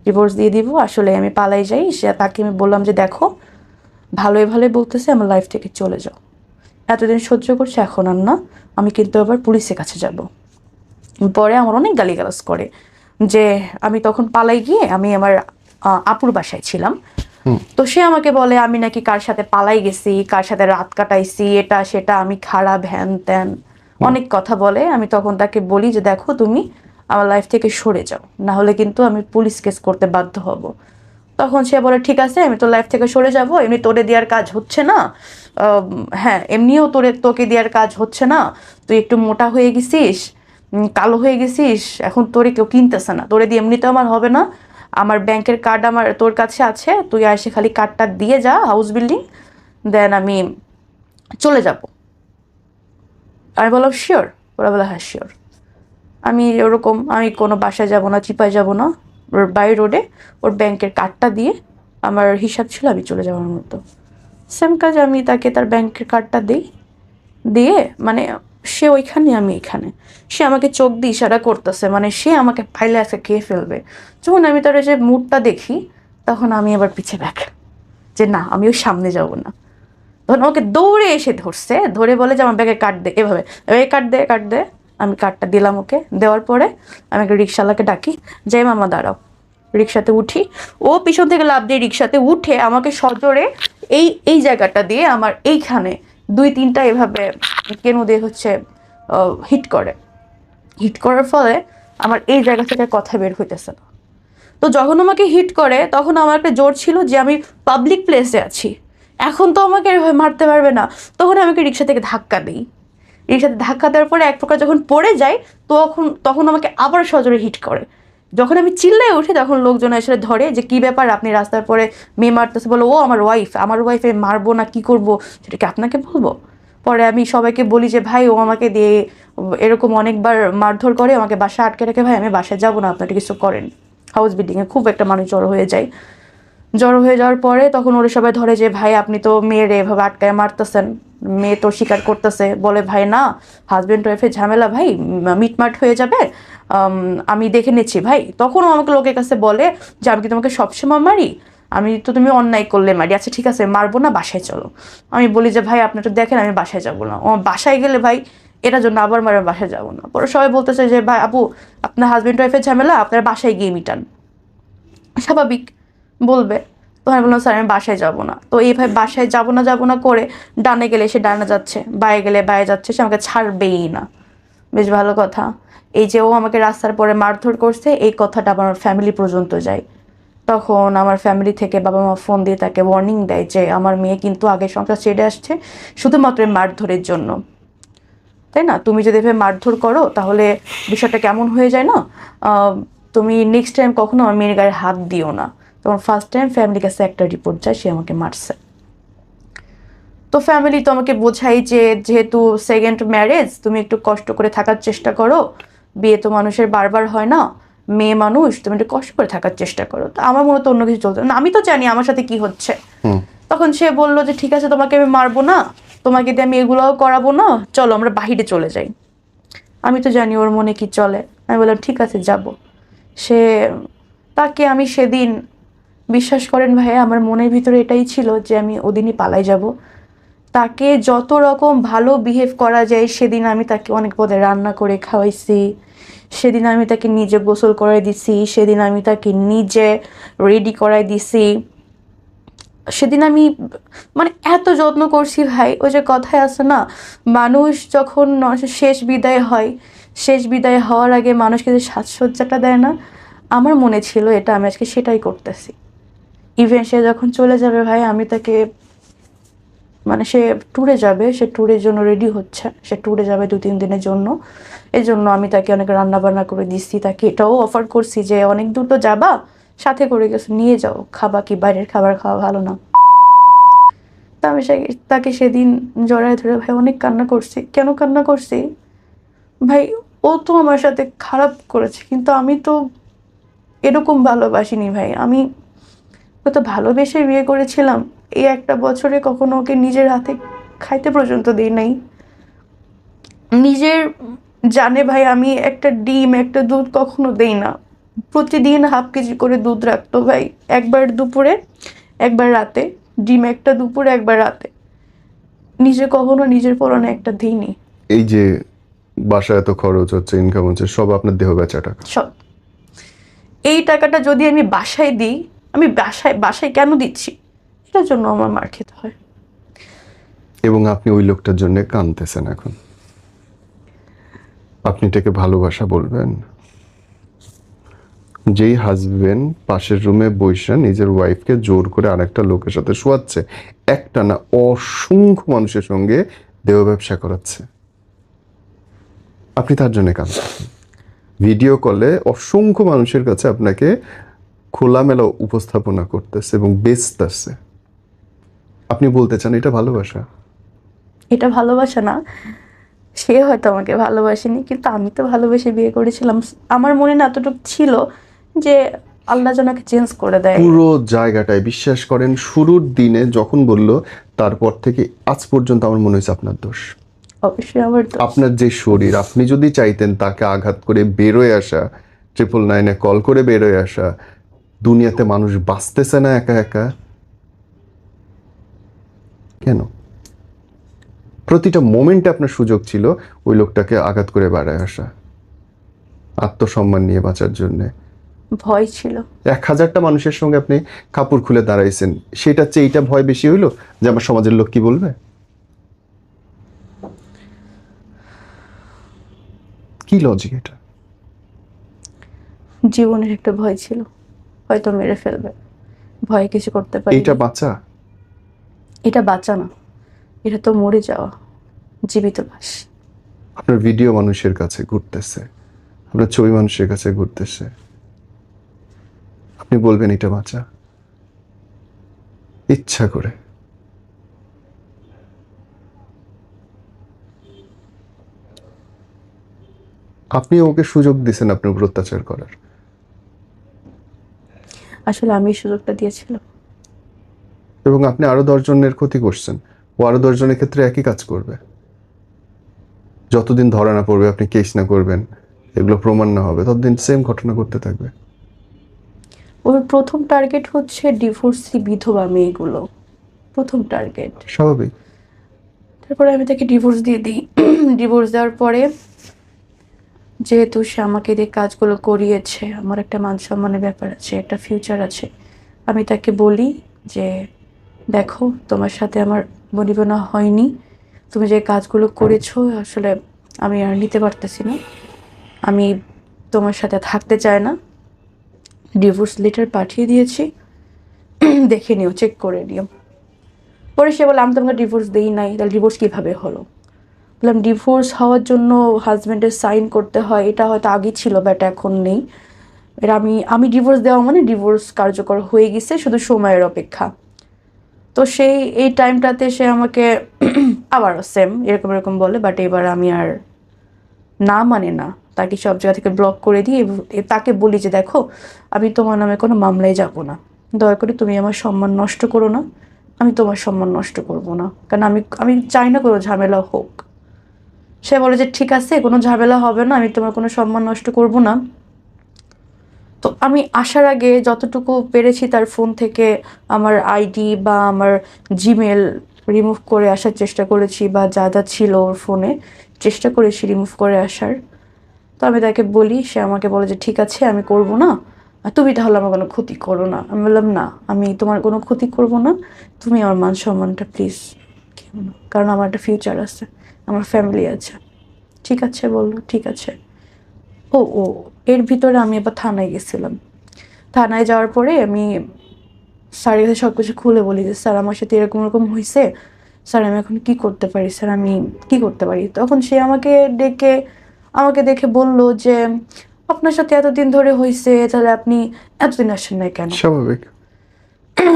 ডিভোর্স দিয়ে দিব। আসলে আমি পালাই যাই, সে তাকে আমি বললাম যে দেখো ভালোই ভালোই বলতেছে আমার লাইফ থেকে চলে যাও, এতদিন সহ্য করছে এখন আর না, আমি কিন্তু আবার পুলিশের কাছে যাব। পরে আমার অনেক গালিগালাজ করে যে আমি তখন পালাই গিয়ে আমি আমার আপুর বাসায় ছিলাম। তো সে আমাকে বলে আমি নাকি কার সাথে পালাই গেছি, কার সাথে রাত কাটাইছি, এটা সেটা, আমি খারাপ হ্যান ত্যান অনেক কথা বলে। আমি তখন তাকে বলি যে দেখো তুমি আমার লাইফ থেকে সরে যাও, না হলে কিন্তু আমি পুলিশ কেস করতে বাধ্য হব। তখন সে বলে ঠিক আছে আমি তোর লাইফ থেকে সরে যাব, এমনি তোরে দেওয়ার কাজ হচ্ছে না, হ্যাঁ এমনিও তোকে দেওয়ার কাজ হচ্ছে না, তুই একটু মোটা হয়ে গেছিস, কালো হয়ে গেছিস, এখন তোরে কেউ কিনতেছে না, তোরে দিয়ে এমনিতেও আমার হবে না, আমার ব্যাংকের কার্ড আমার তোর কাছে আছে, তুই এসে খালি কার্ডটা দিয়ে যা হাউস বিল্ডিং, দেন আমি চলে যাব। আমি বললাম শিওর? ওরা বলে হ্যাঁ শিওর। আমি ওরকম আমি কোনো বাসায় যাব না, চিপায় যাব না, ওর বাই রোডে ওর ব্যাংকের কার্ডটা দিয়ে আমার হিসাব ছিল আমি চলে যাওয়ার মতো। সেম কাজ আমি তাকে তার ব্যাংকের কার্ডটা দিই, দিয়ে মানে সে ওইখানে আমি এখানে, সে আমাকে চোখ দিয়ে ইশারা করতেছে, মানে সে আমাকে ফাইলে আছে খেয়ে ফেলবে। যখন আমি তার যে মুডটা দেখি তখন আমি আবার পিছে ব্যাক, যে না আমি ওর সামনে যাব না। তখন আমাকে দৌড়ে এসে ধরছে, ধরে বলে যে আমার ব্যাগে কার্ড দে, এভাবে এই কার্ড দে কার্ড দে। আমি কার্ডটা দিলাম ওকে, দেওয়ার পরে আমি একটা রিক্সাওয়ালাকে ডাকি, যাই মামা দাঁড়াও, রিক্সাতে উঠি। ও পিছন থেকে লাফ দিয়ে রিক্সাতে উঠে আমাকে সজোরে এই এই জায়গাটা দিয়ে আমার এইখানে 2-3টা এভাবে কেন দিয়ে হচ্ছে হিট করে। হিট করার ফলে আমার এই জায়গা থেকে কথা বের হইতেছে না। তো যখন আমাকে হিট করে তখন আমার একটা জোর ছিল যে আমি পাবলিক প্লেসে আছি, এখন তো আমাকে এভাবে মারতে পারবে না। তখন আমাকে রিক্সা থেকে ধাক্কা দিই, রিক্সাতে ধাক্কা দেওয়ার পরে এক প্রকার যখন পড়ে যাই তখন তখন আমাকে আবার সজোরে হিট করে। যখন আমি চিল্লায় উঠি তখন লোকজন এসে ধরে যে কি ব্যাপার আপনি রাস্তার পরে মেয়ে মারতেছে, বলো ও আমার ওয়াইফ, আমার ওয়াইফে মারবো না কি করব সেটা কি আপনাকে বলবো? পরে আমি সবাইকে বলি যে ভাই ও আমাকে দিয়ে এরকম অনেকবার মারধর করে, আমাকে বাসায় আটকে রেখে, ভাই আমি বাসায় যাবো না, আপনারা কিছু করেন। হাউস বিল্ডিংয়ে খুব একটা মানুষ জড়ো হয়ে যায়। জড়ো হয়ে যাওয়ার পরে তখন ওরা সবাই ধরে যে ভাই আপনি তো মেয়ের এভাবে আটকায় মারতেছেন, মেয়ে তো স্বীকার করতেছে, বলে ভাই না হাজব্যান্ড ওয়াইফের ঝামেলা ভাই মিটমাট হয়ে যাবে, আমি দেখে নিচ্ছি ভাই। তখনও আমাকে লোকের কাছে বলে যে আমি কি তোমাকে সবসময় মারি, আমি তো তুমি অন্যায় করলে মারি, আচ্ছা ঠিক আছে মারবো না, বাসায় চলো। আমি বলি যে ভাই আপনি তো দেখেন আমি বাসায় যাবো না, ও বাসায় গেলে ভাই এটার জন্য আবার মারে বাসায় যাবো না। পরে সবাই বলতেছে যে ভাই আপু আপনার হাজব্যান্ড ওয়াইফের ঝামেলা আপনার বাসায় গিয়ে মিটান, স্বাভাবিক বলবে। তো আমি বললাম স্যার আমি বাসায় যাবো না। তো এইভাবে বাসায় যাবো না করে ডানে গেলে সে ডানে যাচ্ছে, বায়ে গেলে বায়ে যাচ্ছে, সে আমাকে ছাড়বেই না। বেশ ভালো কথা, এই যে ও আমাকে রাস্তার পরে মারধর করছে এই কথাটা আমার ফ্যামিলি পর্যন্ত যায়। তখন আমার ফ্যামিলি থেকে বাবা মা ফোন দিয়ে তাকে ওয়ার্নিং দেয় যে আমার মেয়ে কিন্তু আগে সংসার ছেড়ে আসছে শুধুমাত্র মারধরের জন্য, তাই না? তুমি যদি এভাবে মারধর করো তাহলে বিষয়টা কেমন হয়ে যায় না, তুমি নেক্সট টাইম কখনো আমার মেয়ের গায়ে হাত দিও না। তখন ফার্স্ট টাইম ফ্যামিলির কাছে একটা রিপোর্ট যায় সে আমাকে মারছে। তো ফ্যামিলি তো আমাকে বোঝাই যে যেহেতু সেকেন্ড ম্যারেজ তুমি একটু কষ্ট করে থাকার চেষ্টা করো, বিয়ে তো মানুষের বারবার হয় না, মেয়ে মানুষ তুমি একটু কষ্ট করে থাকার চেষ্টা করো। তো আমার মনে তো অন্য কিছু চলতো না, আমি তো জানি আমার সাথে কি হচ্ছে। তখন সে বললো যে ঠিক আছে তোমাকে আমি মারবো না, তোমাকে দিয়ে আমি এগুলোও করাবো না, চলো আমরা বাহিরে চলে যাই। আমি তো জানি ওর মনে কি চলে, আমি বললাম ঠিক আছে যাব। সে তাকে আমি সেদিন বিশ্বাস করেন ভাই আমার মনের ভিতরে এটাই ছিল যে আমি ওদিনই পালাই যাব। তাকে যত রকম ভালো বিহেভ করা যায় সেদিন আমি তাকে অনেক পদে রান্না করে খাওয়াইছি, সেদিন আমি তাকে নিজে গোসল করাই দিছি, সেদিন আমি তাকে নিজে রেডি করাই দিছি। সেদিন আমি মানে এত যত্ন করছি ভাই, ওই যে কথায় আছে না, মানুষ যখন শেষ বিদায় হয়, শেষ বিদায় হওয়ার আগে মানুষকে যে সাজসজ্জাটা দেয় না, আমার মনে ছিল এটা আমি আজকে সেটাই করতেছি। ইভেন সে যখন চলে যাবে ভাই, আমি তাকে মানে সে ট্যুরে যাবে, সে ট্যুরের জন্য রেডি হচ্ছে, সে ট্যুরে যাবে 2-3 দিনের জন্য। এই জন্য আমি তাকে অনেক রান্না বান্না করে দিচ্ছি, তাকে এটাও অফার করছি যে অনেক দূর তো যাবা, সাথে করে গেছে নিয়ে যাও, খাবা কি বাইরের খাবার খাওয়া ভালো না। তা আমি তাকে সেদিন জড়ায় ধরে ভাই অনেক কান্না করছি। কেন কান্না করছি ভাই, ও তো আমার সাথে খারাপ করেছে, কিন্তু আমি তো এরকম ভালোবাসিনি ভাই। আমি ও তো ভালোবেসে বিয়ে করেছিলাম, এই একটা বছরে কখনো ওকে নিজের হাতে খাইতে পর্যন্ত দিই নাই। নিজের জানে ভাই, আমি একটা ডিম একটা দুধ কখনো দেই না। প্রতিদিন হাফ কেজি করে দুধ রাখতো ভাই, একবার দুপুরে একবার রাতে, ডিম একটা দুপুরে একবার রাতে। নিজে কখনো নিজের পরনে একটা দিইনি। এই যে বাসায় এত খরচ হচ্ছে, ইনকাম হচ্ছে, সব আপনার দেহ বেচা টাকা। সব এই টাকাটা যদি আমি বাসায় দিই, আমি বাসায় বাসায় কেন দিচ্ছি, এটার জন্য আমার মার খেতে হয়। এবং আপনি ওই লোকটার জন্য কাঁদতেছেন এখন। আপনি এটাকে ভালোবাসা বলবেন? যেই হাজবেন্ড পাশের রুমে বসে নিজের ওয়াইফকে জোর করে আরেকটা লোকের সাথে শোয়াচ্ছে, একটা না অসংখ্য মানুষের সঙ্গে দেহ ব্যবসা করাচ্ছে, আপনি তার জন্য কাঁদছেন। ভিডিও কলে অসংখ্য মানুষের কাছে আপনাকে খোলামেলা উপস্থাপনা করতেছে এবং বেচতেছে। আপনি বলতে চান এটা ভালোবাসা? এটা ভালোবাসা না। সে হয়তো আমাকে ভালোবাসেনি, কিন্তু আমি তো ভালোবেসে বিয়ে করেছিলাম। আমার মনে না এতটুকু ছিল যে আল্লাহ জনাকে চেঞ্জ করে দেয়। পুরো জায়গাটায় বিশ্বাস করেন, শুরুর দিনে যখন বলল, তারপর থেকে আজ পর্যন্ত আমার মনে হয়েছে আপনার দোষ। অবশ্যই আমার তো। আপনার যে শরীর, আপনি যদি চাইতেন তাকে আঘাত করে বেরোয় আসা, 999-এ কল করে বেরোয় আসা, দুনিয়াতে মানুষ বাঁচতেছে না একা একা কেন? প্রতিটা মোমেন্টে আপনার সুযোগ ছিল ওই লোকটাকে আঘাত করে বেড়ায় আসা, আত্মসম্মান নিয়ে বাঁচার জন্যে। ভয় ছিল। 1000টা মানুষের সঙ্গে আপনি কাপড় খুলে দাঁড়াইছেন, সেটার চেয়ে এইটা ভয় বেশি হইলো যে আমার সমাজের লোক কি বলবে? কি লজিক এটা? জীবনের একটা ভয় ছিল, হয়তো মেরে ফেলবে, ভয়ে কিছু করতে পারি। এইটা বাঁচা? এটা বাঁচা না, এটা তো মরে যাওয়া, জীবিত লাশ। আপনার ভিডিও মানুষের কাছে ঘুরতেছে, আপনার ছবি মানুষের কাছে ঘুরতেছে, আপনি বলবেন এটা বাঁচা? ইচ্ছা করে। আপনি ওকে সুযোগ দিছেন আপনার উপর অত্যাচার করার। আসলে আমি সুযোগটা দিয়েছিলাম। এবং আপনি আরো 10 জনের ক্ষতি করছেন, ও আরো 10 জনের ক্ষেত্রে একই কাজ করবে। যতদিন ধরা না পড়বে, আপনি কেস না করবেন, এগুলো প্রমাণ না হবে, ততদিন সেম ঘটনা করতে থাকবে। ওর প্রথম টার্গেট হচ্ছে ডিভোর্সি বিধবা মেয়েগুলো, প্রথম টার্গেট। স্বাভাবিক। তারপরে আমি তাকে ডিভোর্স দিয়ে দিই। ডিভোর্স দেওয়ার পরে যেহেতু সে আমাকে দিয়ে কাজগুলো করিয়েছে, আমার একটা মান সম্মানের ব্যাপার আছে, একটা ফিউচার আছে, আমি তাকে বলি যে দেখো, তোমার সাথে আমার বনিবনা হয়নি, তুমি যে কাজগুলো করেছো আসলে আমি আর নিতে পারতেছি না, আমি তোমার সাথে থাকতে চাই না, ডিভোর্স লেটার পাঠিয়ে দিয়েছি, দেখে নিও, চেক করে নিও। পরে সে বলে আমি তোমাকে ডিভোর্স দিই নাই, তাহলে ডিভোর্স কীভাবে হলো? বললাম ডিভোর্স হওয়ার জন্য হাজব্যান্ডের সাইন করতে হয়, এটা হয়তো আগে ছিল বাট এখন নেই। এর আমি ডিভোর্স দেওয়া মানে ডিভোর্স কার্যকর হয়ে গেছে, শুধু সময়ের অপেক্ষা। তো সেই এই টাইমটাতে সে আমাকে আবারও সেম এরকম এরকম বলে, বাট এবার আমি আর না মানে না, তাকে সব জায়গা থেকে ব্লক করে দিই এবং তাকে বলি যে দেখো, আমি তোমার নামে কোনো মামলায় যাব না, দয়া করে তুমি আমার সম্মান নষ্ট করো না, আমি তোমার সম্মান নষ্ট করব না, কারণ আমি আমি চাই না কোনো ঝামেলা হোক। সে বলে যে ঠিক আছে, কোনো ঝামেলা হবে না, আমি তোমার কোনো সম্মান নষ্ট করব না। তো আমি আসার আগে যতটুকু পেরেছি তার ফোন থেকে আমার আইডি বা আমার জিমেল রিমুভ করে আসার চেষ্টা করেছি, বা যা যা ছিল ওর ফোনে চেষ্টা করেছি রিমুভ করে আসার। তো আমি তাকে বলি, সে আমাকে বলে যে ঠিক আছে আমি করব না, আর তুমি তাহলে আমার কোনো ক্ষতি করো না। আমি বললাম না, আমি তোমার কোনো ক্ষতি করব না, তুমি আমার মান সম্মানটা প্লিজ কেউ না, কারণ আমার একটা ফিউচার আছে, আমার ফ্যামিলি আছে। ঠিক আছে বললো, ঠিক আছে। ও ও এর ভিতরে আমি এবার থানায় গেছিলাম। থানায় যাওয়ার পরে আমি স্যারের কাছে সব কিছু খুলে বলি যে স্যার আমার সাথে এরকম এরকম হয়েছে, স্যার আমি এখন কি করতে পারি, স্যার আমি কি করতে পারি। তখন সে আমাকে দেখে বলল যে আপনার সাথে এতদিন ধরে হয়েছে, তাহলে আপনি এতদিন আসেন নাই কেন? স্বাভাবিক।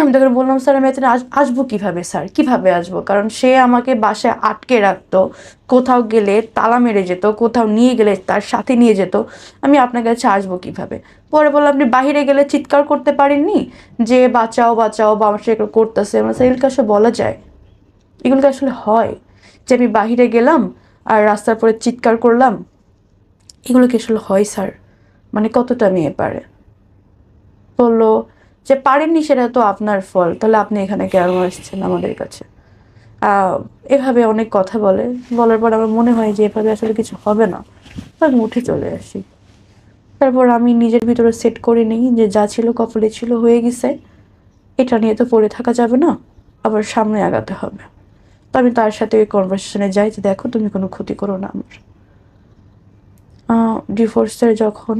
আমি তখন বললাম স্যার আমি এতদিন আসবো কিভাবে স্যার, কিভাবে আসবো? কারণ সে আমাকে বাসায় আটকে রাখতো, কোথাও গেলে তালা মেরে যেত, কোথাও নিয়ে গেলে তার সাথে নিয়ে যেত, আমি আপনার কাছে আসবো কিভাবে? পরে বললাম আপনি বাইরে গেলে চিৎকার করতে পারেননি যে বাঁচাও বাঁচাও, বা আমার সাথে এগুলো করতেছে? আমার স্যার এগুলো আসলে বলা যায়, এগুলো কি আসলে হয় যে আমি বাহিরে গেলাম আর রাস্তার পরে চিৎকার করলাম? এগুলো কি আসলে হয় স্যার? মানে কতটা মেয়ে পারে? বললো যে পারেননি সেটা তো আপনার ফল, তাহলে আপনি এখানে কেন আসছেন আমাদের কাছে? এভাবে অনেক কথা বলে। বলার পর আমার মনে হয় যে এভাবে আসলে কিছু হবে না, আমি উঠে চলে আসি। তারপর আমি নিজের ভিতরে সেট করে নিই যে যা ছিল কপালে ছিল, হয়ে গেছে, এটা নিয়ে তো পড়ে থাকা যাবে না, আবার সামনে আগাতে হবে। তো আমি তার সাথে ওই কনভারসেশনে যাই যে দেখো তুমি কোনো ক্ষতি করো না আমার। ডিভোর্সের যখন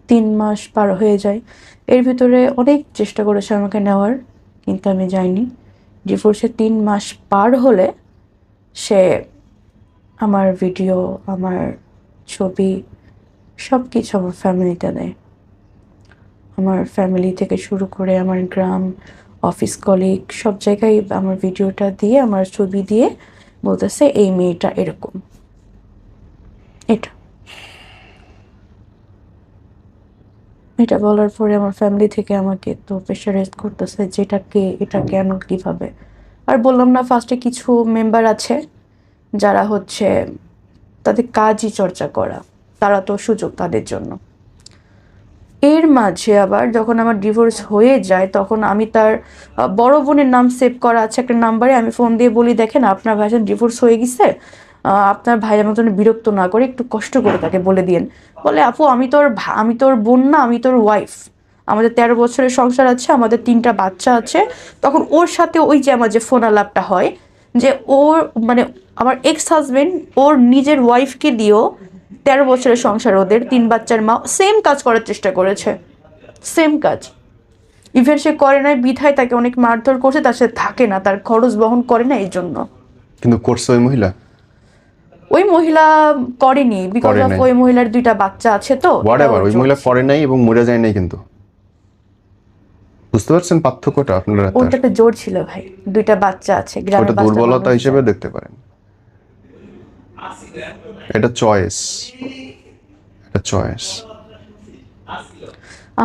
3 মাস পার হয়ে যায়, এর ভিতরে অনেক চেষ্টা করেছে আমাকে নেওয়ার, কিন্তু আমি যাইনি। ডিভোর্সের 3 মাস পার হলে সে আমার ভিডিও, আমার ছবি, সব কিছু আমার ফ্যামিলিতে দেয়। আমার ফ্যামিলি থেকে শুরু করে আমার গ্রাম, অফিস কলিগ, সব জায়গায় আমার ভিডিওটা দিয়ে, আমার ছবি দিয়ে বলতেছে এই মেয়েটা এরকম। এটা এটা বলার পরে আমার ফ্যামিলি থেকে আমাকে তো প্রেশারাইজ করতেছে যে এটা কেন, কিভাবে। আর বললাম না ফার্স্টে কিছু মেম্বার আছে যারা হচ্ছে তাদের কাজই চর্চা করা, তারা তো সুযোগ তাদের জন্য। এর মাঝে আবার যখন আমার ডিভোর্স হয়ে যায়, তখন আমি তার বড় বোনের নাম সেভ করা আছে একটা নাম্বারে, আমি ফোন দিয়ে বলি দেখেন আপনার ভাইজান ডিভোর্স হয়ে গেছে, আপনার ভাই আমার জন্য বিরক্ত না করে একটু কষ্ট করে তাকে বলে দিয়েন। বলে আপু আমি তোর বোন না, আমি তোর ওয়াইফ, আমাদের 13 বছরের সংসার আছে, আমাদের 3টা বাচ্চা আছে। তখন ওর সাথে ওই যে আমার যে ফোন আলাপটা হয়, যে ওর মানে আমার এক্স হাজবেন্ড ওর নিজের ওয়াইফকে দিয়েও 13 বছরের সংসার, ওদের 3 বাচ্চার মা, সেম কাজ করার চেষ্টা করেছে, সেম কাজ। ইভেন সে করে নাই বিধায় তাকে অনেক মারধর করছে, তার সাথে থাকে না, তার খরচ বহন করে না এই জন্য। কিন্তু করছে ওই মহিলা? ওই মহিলা করেনি, বিকজ অফ ওই মহিলার 2টা বাচ্চা আছে। তো হোয়াটএভার, ওই মহিলা করে নাই এবং মরে যায় নাই, কিন্তু বুঝতে পারছেন পার্থক্যটা আপনারা? ওটা একটা জোর ছিল ভাই, 2টা বাচ্চা আছে, গ্রামের ওটা দুর্বলতা হিসেবে দেখতে পারেন। এটা চয়েস, এটা চয়েস।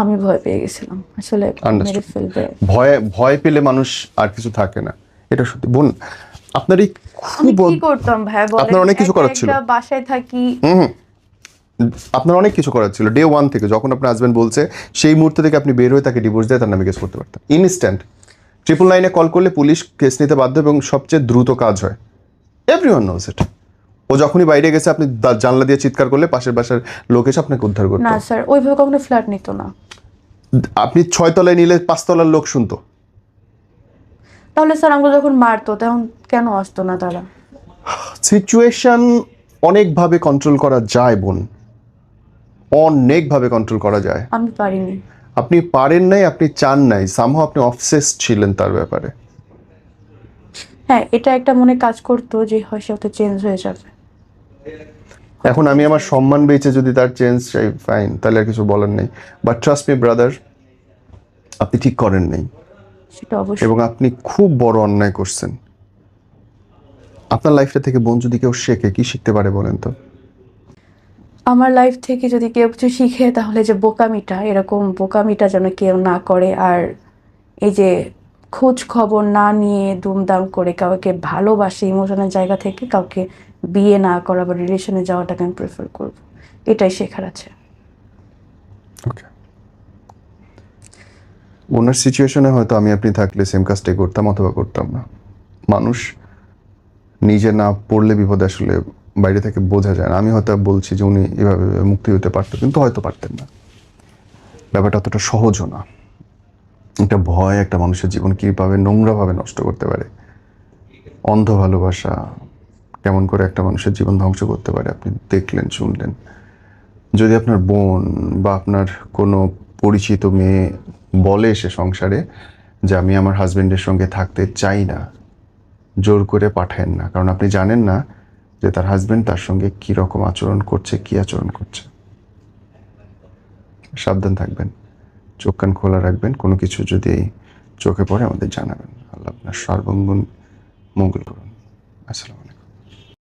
আমি ভয় পেয়ে গেছিলাম আসলে, মেরে ফেলবে। ভয় পেলে মানুষ আর কিছু থাকে না, এটা সত্যি। বোন আপনার এই আমি কি করতাম ভাই বলেন? আপনার অনেক কিছু করার ছিল, বাসায় থাকি। আপনার অনেক কিছু করার ছিল। ডে 1 থেকে যখন আপনার হাজবেন্ড বলছে, সেই মুহূর্ত থেকে আপনি বের হয়ে তাকে ডিভোর্স দিয়ে তার নামে কেস করতে পারতেন ইনস্ট্যান্ট। 999 কল করলে পুলিশ কেস নিতে বাধ্য এবং সবচেয়ে দ্রুত কাজ হয়। Everyone knows it. ও যখনই বাইরে গেছে, আপনি জানলা দিয়ে চিৎকার করলে পাশের বাসার লোক এসে আপনাকে উদ্ধার করতো। না স্যার, ওইভাবে কখনো ফ্ল্যাট নিত না। আপনি 6 তলায় নিলে 5 তলার লোক শুনতো। তাহলে স্যার আমাকে যখন মারতো তখন কেন আসতো না তারা? সিচুয়েশন অনেকভাবে কন্ট্রোল করা যায় বোন, অনেকভাবে কন্ট্রোল করা যায়। আমি পারিনি। আপনি পারেন নাই, আপনি চান নাই, সামহাও আপনি অবসেসড ছিলেন তার ব্যাপারে। হ্যাঁ, এটা একটা মনে কাজ করতো যে হয় সে হয়তো চেঞ্জ হয়ে যাবে। এখন আমি আমার সম্মান বেঁচে যদি তার চেঞ্জ চাই, ফাইন, তাহলে আর কিছু বলার নেই। বাট ট্রাস্ট মি ব্রাদার, আপনি ঠিক করেন নাই, সেটা অবশ্যই। এবং আপনি খুব বড় অন্যায় করছেন। আপনার লাইফটা থেকে বোন যদি কেউ শেখে, কি শিখতে পারে বলেন তো? আমার লাইফ থেকে যদি কেউ কিছু শিখে, তাহলে যে বোকামিটা, এরকম বোকামিটা যেন কেউ না করে। আর এই যে খোঁজ খবর না নিয়ে দুমদাম করে কাউকে ভালোবাসে ইমোশনাল জায়গা থেকে কাউকে বিয়ে না করা বা রিলেশনে যাওয়াটাকে আমি প্রেফার করব, এটাই শেখার আছে। ওকে, ওনার সিচুয়েশনে হয়তো আমি আপনি থাকলে সেম কাজটাই করতাম অথবা করতাম না। মানুষ নিজে না পড়লে বিপদ আসলে বাইরে থেকে বোঝা যায় না। আমি হয়তো বলছি যে উনি এভাবে মুক্তি হতে পারতো, কিন্তু হয়তো পারতেন না। ব্যাপারটা অতটা সহজও না। একটা ভয় একটা মানুষের জীবন কীভাবে নোংরাভাবে নষ্ট করতে পারে, অন্ধ ভালোবাসা কেমন করে একটা মানুষের জীবন ধ্বংস করতে পারে আপনি দেখলেন, শুনলেন। যদি আপনার বোন বা আপনার কোনো পরিচিত মেয়ে বলে সে সংসারে যে আমি আমার হাজবেন্ডের সঙ্গে থাকতে চাই না, জোর করে পাঠায়েন না, কারণ আপনি জানেন না যে তার হাজবেন্ড তার সঙ্গে কী রকম আচরণ করছে, কী আচরণ করছে। সাবধান থাকবেন, চোখ কান খোলা রাখবেন, কোনো কিছু যদি চোখে পড়ে আমাদের জানাবেন। আল্লাহ আপনার সর্বঙ্গন মঙ্গল করুন। আসসালামু আলাইকুম।